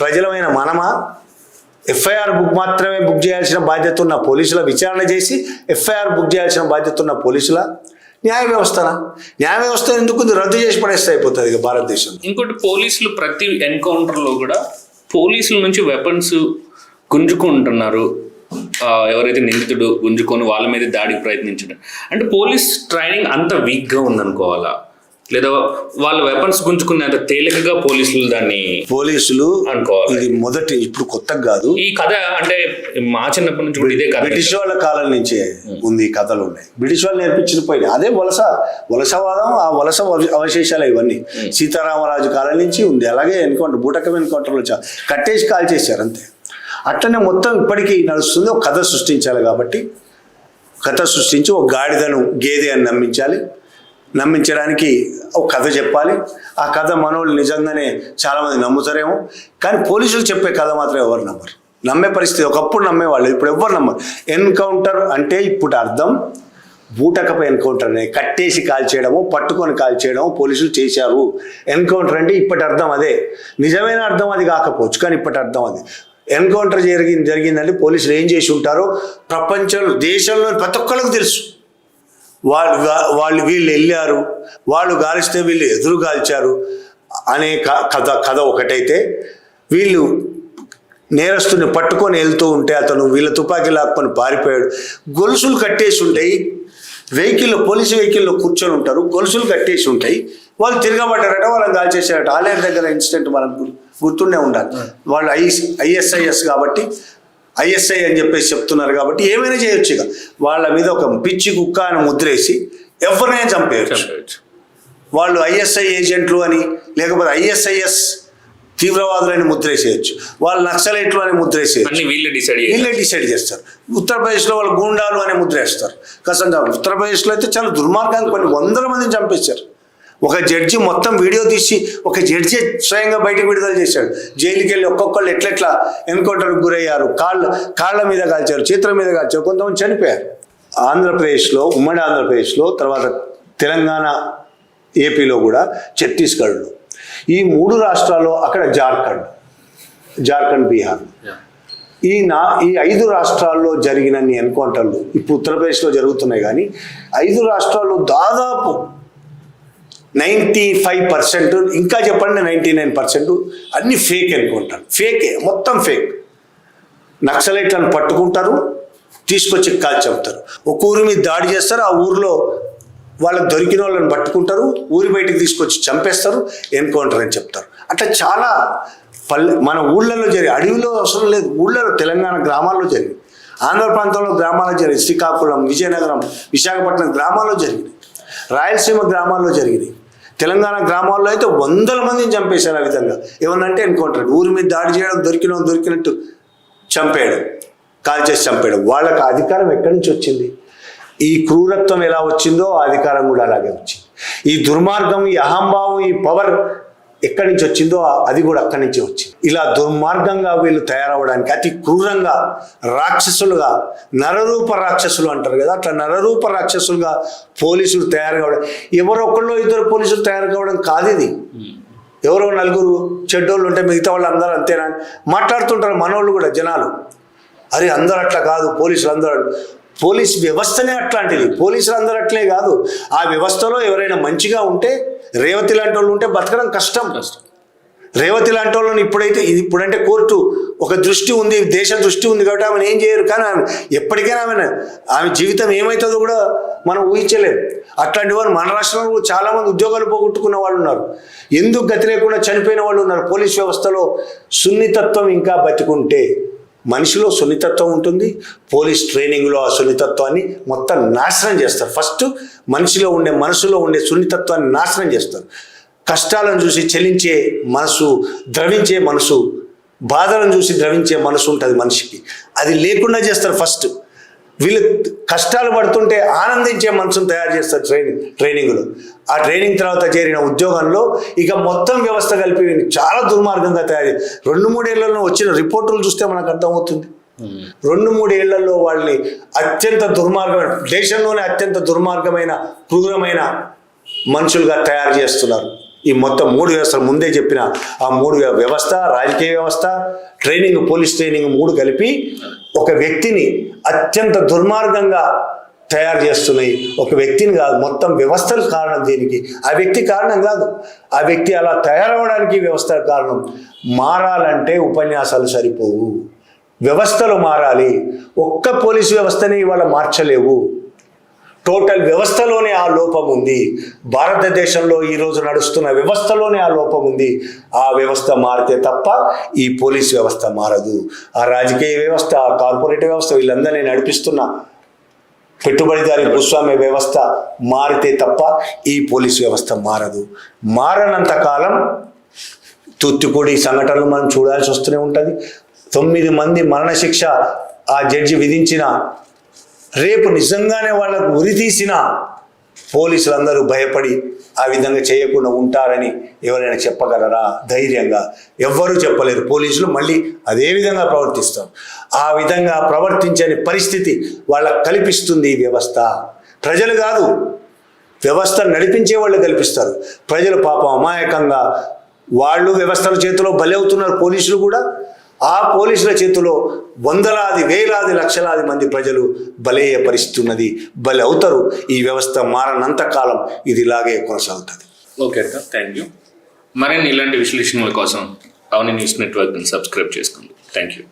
ప్రజలమైన మనమా? ఎఫ్ఐఆర్ మాత్రమే బుక్ చేయాల్సిన బాధ్యత ఉన్న పోలీసుల, విచారణ చేసి ఎఫ్ఐఆర్ బుక్ చేయాల్సిన బాధ్యత ఉన్న పోలీసుల, న్యాయ వ్యవస్థ ఎందుకు రద్దు చేసి పడేస్తే అయిపోతుంది ఇక భారతదేశంలో. ఇంకోటి, పోలీసులు ప్రతి ఎన్కౌంటర్లో కూడా పోలీసుల నుంచి వెపన్స్ గుంజుకుంటున్నారు. ఎవరైతే నిందితుడు గుంజుకొని వాళ్ళ మీద దాడికి ప్రయత్నించడం అంటే పోలీస్ ట్రైనింగ్ అంత వీక్గా ఉందనుకోవాలా, లేదా వాళ్ళ వెపన్స్ గుంజుకునేంత తేలికగా పోలీసులు అనుకోవాలి? ఇది మొదటి, ఇప్పుడు కొత్తగా కాదు ఈ కథ. అంటే మా చిన్నప్పటి నుంచి కూడా ఇదే కథ, బ్రిటిష్ వాళ్ళ కాలం నుంచే ఉంది. కథలు ఉన్నాయి, బ్రిటిష్ వాళ్ళు నేర్పించిన పోయి అదే వలసవాదం, ఆ వలస అవశేషాలు ఇవన్నీ సీతారామరాజు కాలం నుంచి ఉంది. అలాగే బూటకం ఎన్కౌంటర్లో కట్టేసి కాల్ చేశారు అంతే. అట్లనే మొత్తం ఇప్పటికీ నడుస్తుంది. ఒక కథ సృష్టించాలి కాబట్టి కథ సృష్టించి ఒక గాడిదను గేదె అని నమ్మించడానికి ఒక కథ చెప్పాలి. ఆ కథ మనోళ్ళు నిజంగానే చాలామంది నమ్ముతారేమో, కానీ పోలీసులు చెప్పే కథ మాత్రం ఎవరు నమ్మరు. నమ్మే పరిస్థితి ఒకప్పుడు నమ్మేవాళ్ళు, ఇప్పుడు ఎవరు నమ్మరు. ఎన్కౌంటర్ అంటే ఇప్పుడు అర్థం బూటకపు ఎన్కౌంటర్నే, కట్టేసి కాల్చేయడము, పట్టుకొని కాల్చేయడము పోలీసులు చేశారు. ఎన్కౌంటర్ అంటే ఇప్పటి అర్థం అదే. నిజమైన అర్థం అది కాకపోవచ్చు, కానీ ఇప్పటి అర్థం అది. ఎన్కౌంటర్ జరిగిందంటే పోలీసులు ఏం చేసి ఉంటారో ప్రపంచంలో, దేశంలో ప్రతి ఒక్కరికి తెలుసు. వీళ్ళు వెళ్ళారు, వాళ్ళు గాలిస్తే వీళ్ళు ఎదురు గాల్చారు అనే కథ ఒకటైతే, వీళ్ళు నేరస్తుని పట్టుకొని వెళ్తూ ఉంటే అతను వీళ్ళ తుపాకీ లాక్కొని పారిపోయాడు. గొలుసులు కట్టేసి ఉంటాయి వెహికల్లో, పోలీసు వెహికల్లో కూర్చొని ఉంటారు, గొలుసులు కట్టేసి ఉంటాయి. వాళ్ళు తిరగబడ్డారట, వాళ్ళని కాల్చేసారట. ఆలేరు దగ్గర ఇన్సిడెంట్ మనకు గుర్తుండే ఉండాలి. వాళ్ళు ఐఎస్ఐఎస్ కాబట్టి ఐఎస్ఐ అని చెప్పేసి చెప్తున్నారు కాబట్టి ఏమైనా చేయొచ్చు. ఇక వాళ్ళ మీద ఒక పిచ్చి కుక్క అని ముద్రేసి ఎవరినైనా చంపేయచ్చు. వాళ్ళు ఐఎస్ఐ ఏజెంట్లు అని లేకపోతే ఐఎస్ఐఎస్ తీవ్రవాదులని ముద్రేసేయచ్చు, వాళ్ళు నక్సలైట్లు అని ముద్రేసేయచ్చు. వీళ్ళే డిసైడ్ చేస్తారు. ఉత్తరప్రదేశ్లో వాళ్ళు గూండాలు అని ముద్రేస్తారు. కసంగా ఉత్తరప్రదేశ్లో అయితే చాలా దుర్మార్గాన్ని కొన్ని 100 మందిని చంపేశారు. ఒక జడ్జి మొత్తం వీడియో తీసి ఒక జడ్జి స్వయంగా బయటకు విడుదల చేశాడు. జైలుకి వెళ్ళి ఒక్కొక్కళ్ళు ఎట్లెట్లా ఎన్కౌంటర్కి గురయ్యారు, కాళ్ళ మీద కాల్చారు, చేతుల మీద కాల్చారు, కొంతమంది చనిపోయారు. ఆంధ్రప్రదేశ్లో, ఉమ్మడి ఆంధ్రప్రదేశ్లో, తర్వాత తెలంగాణ, ఏపీలో కూడా, ఛత్తీస్గఢ్లో, ఈ 3 రాష్ట్రాల్లో, అక్కడ జార్ఖండ్, బీహార్, ఈ 5 రాష్ట్రాల్లో జరిగినన్ని ఎన్కౌంటర్లు ఇప్పుడు ఉత్తరప్రదేశ్లో జరుగుతున్నాయి. కానీ 5 రాష్ట్రాల్లో దాదాపు 95%, ఇంకా చెప్పండి 99% అన్ని ఫేక్ ఎన్కౌంటర్లు. ఫేకే, మొత్తం ఫేక్. నక్సలైట్లను పట్టుకుంటారు, తీసుకొచ్చి కాల్చంపుతారు. ఒక ఊరి మీద దాడి చేస్తారు, ఆ ఊరిలో వాళ్ళకి దొరికిన వాళ్ళని పట్టుకుంటారు, ఊరి బయటికి తీసుకొచ్చి చంపేస్తారు, ఎన్కౌంటర్ అని చెప్తారు. అట్లా చాలా మన ఊళ్ళల్లో జరిగి, అడవిలో అవసరం లేదు, ఊళ్ళలో తెలంగాణ గ్రామాల్లో జరిగింది, ఆంధ్ర ప్రాంతంలో గ్రామాల్లో జరిగింది, శ్రీకాకుళం, విజయనగరం, విశాఖపట్నం గ్రామాల్లో జరిగింది, రాయలసీమ గ్రామాల్లో జరిగింది. తెలంగాణ గ్రామాల్లో అయితే 100 మందిని చంపేశారు. ఆ విధంగా ఏమన్నంటే ఎన్కౌంటర్, ఊరి మీద దాడి చేయడం, దొరికినట్టు చంపేయడం, కాల్చేసి చంపేయడం. వాళ్ళకి అధికారం ఎక్కడి నుంచి వచ్చింది? ఈ క్రూరత్వం ఎలా వచ్చిందో ఆ అధికారం కూడా అలాగే వచ్చింది. ఈ దుర్మార్గం, ఈ అహంభావం, ఈ పవర్ ఎక్కడి నుంచి వచ్చిందో అది కూడా అక్కడి నుంచే వచ్చింది. ఇలా దుర్మార్గంగా వీళ్ళు తయారవడానికి, అతి క్రూరంగా, రాక్షసులుగా, నరరూప రాక్షసులు అంటారు కదా, అట్లా నరరూప రాక్షసులుగా పోలీసులు తయారు కావడం, ఎవరొక్కళ్ళో 2 పోలీసులు తయారు కావడం కాదు. ఇది ఎవరో 4 చెడ్డోళ్ళు ఉంటే మిగతా వాళ్ళు అందరూ అంతేనా మాట్లాడుతుంటారు. మనోళ్ళు కూడా, జనాలు, అరే అందరూ అట్లా కాదు, పోలీసులు అందరూ, పోలీస్ వ్యవస్థనే అట్లాంటిది. పోలీసులు అందరూ అట్లే కాదు. ఆ వ్యవస్థలో ఎవరైనా మంచిగా ఉంటే, రేవతి లాంటి వాళ్ళు ఉంటే బతకడం కష్టం. రేవతి లాంటి వాళ్ళని ఇప్పుడంటే కోర్టు ఒక దృష్టి ఉంది, దేశ దృష్టి ఉంది కాబట్టి ఆమెను ఏం చేయరు. కానీ ఎప్పటికైనా ఆమె జీవితం ఏమవుతుందో కూడా మనం ఊహించలేము. అట్లాంటి వారు మన రాష్ట్రంలో చాలామంది ఉద్యోగాలు పోగొట్టుకున్న వాళ్ళు ఉన్నారు, ఎందుకు గతి లేకుండా చనిపోయిన వాళ్ళు ఉన్నారు. పోలీస్ వ్యవస్థలో సున్నితత్వం ఇంకా బతికుంటే, మనిషిలో సున్నితత్వం ఉంటుంది, పోలీస్ ట్రైనింగ్లో ఆ సున్నితత్వాన్ని మొత్తం నాశనం చేస్తారు. ఫస్ట్ మనసులో ఉండే సున్నితత్వాన్ని నాశనం చేస్తారు. కష్టాలను చూసి చలించే మనసు, ద్రవించే మనసు, బాధలను చూసి ద్రవించే మనసు ఉంటుంది మనిషికి, అది లేకుండా చేస్తారు. ఫస్ట్ వీళ్ళు కష్టాలు పడుతుంటే ఆనందించే మనసును తయారు చేస్తారు ట్రైనింగ్లో. ఆ ట్రైనింగ్ తర్వాత చేరిన ఉద్యోగంలో ఇక మొత్తం వ్యవస్థ కలిపి చాలా దుర్మార్గంగా తయారు. 2-3 ఏళ్లలో వచ్చిన రిపోర్టులు చూస్తే మనకు అర్థమవుతుంది. 2-3 ఏళ్లలో వాళ్ళని అత్యంత దుర్మార్గమైన, దేశంలోనే అత్యంత దుర్మార్గమైన, క్రూరమైన మనుషులుగా తయారు చేస్తున్నారు. ఈ మొత్తం 3 వ్యవస్థలు, ముందే చెప్పిన ఆ 3 వ్యవస్థ, రాజకీయ వ్యవస్థ, ట్రైనింగ్, పోలీస్ ట్రైనింగ్ 3 కలిపి ఒక వ్యక్తిని అత్యంత దుర్మార్గంగా తయారు చేస్తున్నాయి. ఒక వ్యక్తిని కాదు, మొత్తం వ్యవస్థలు కారణం దీనికి. ఆ వ్యక్తి కారణం కాదు, ఆ వ్యక్తి అలా తయారవడానికి వ్యవస్థ కారణం. మారాలంటే ఉపన్యాసాలు సరిపోవు, వ్యవస్థలు మారాలి. ఒక్క పోలీసు వ్యవస్థని ఇవాళ మార్చలేవు, టోటల్ వ్యవస్థలోనే ఆ లోపం ఉంది. భారతదేశంలో ఈరోజు నడుస్తున్న వ్యవస్థలోనే ఆ లోపం ఉంది. ఆ వ్యవస్థ మారితే తప్ప ఈ పోలీస్ వ్యవస్థ మారదు. ఆ రాజకీయ వ్యవస్థ, ఆ కార్పొరేట్ వ్యవస్థ, వీళ్ళందరినీ నడిపిస్తున్న పెట్టుబడిదారి భూస్వామ్య వ్యవస్థ మారితే తప్ప ఈ పోలీస్ వ్యవస్థ మారదు. మారనంత కాలం తూత్తుకుడి సంఘటనలు మనం చూడాల్సి వస్తూనే ఉంటుంది. 9 మంది మరణశిక్ష ఆ జడ్జి విధించిన, రేపు నిజంగానే వాళ్ళకు ఉరి తీసిన పోలీసులందరూ భయపడి ఆ విధంగా చేయకుండా ఉంటారని ఎవరైనా చెప్పగలరా? ధైర్యంగా ఎవ్వరూ చెప్పలేరు. పోలీసులు మళ్ళీ అదే విధంగా ప్రవర్తిస్తారు. ఆ విధంగా ప్రవర్తించని పరిస్థితి వాళ్ళకు కల్పిస్తుంది ఈ వ్యవస్థ. ప్రజలు కాదు, వ్యవస్థ నడిపించే వాళ్ళు కల్పిస్తారు. ప్రజలు పాపం అమాయకంగా వాళ్ళు వ్యవస్థల చేతిలో బలి అవుతున్నారు. పోలీసులు కూడా ఆ పోలీసుల చేతిలో వందలాది, వేలాది, లక్షలాది మంది ప్రజలు బలయ్యే పరిస్థితి ఉన్నది, బలి అవుతారు. ఈ వ్యవస్థ మారనంత కాలం ఇది ఇలాగే కొనసాగుతుంది. ఓకే అక్క, థ్యాంక్ యూ. మరిన్ని ఇలాంటి విశ్లేషణల కోసం అవని న్యూస్ నెట్వర్క్ని సబ్స్క్రైబ్ చేసుకోండి. தேங்க்யூ.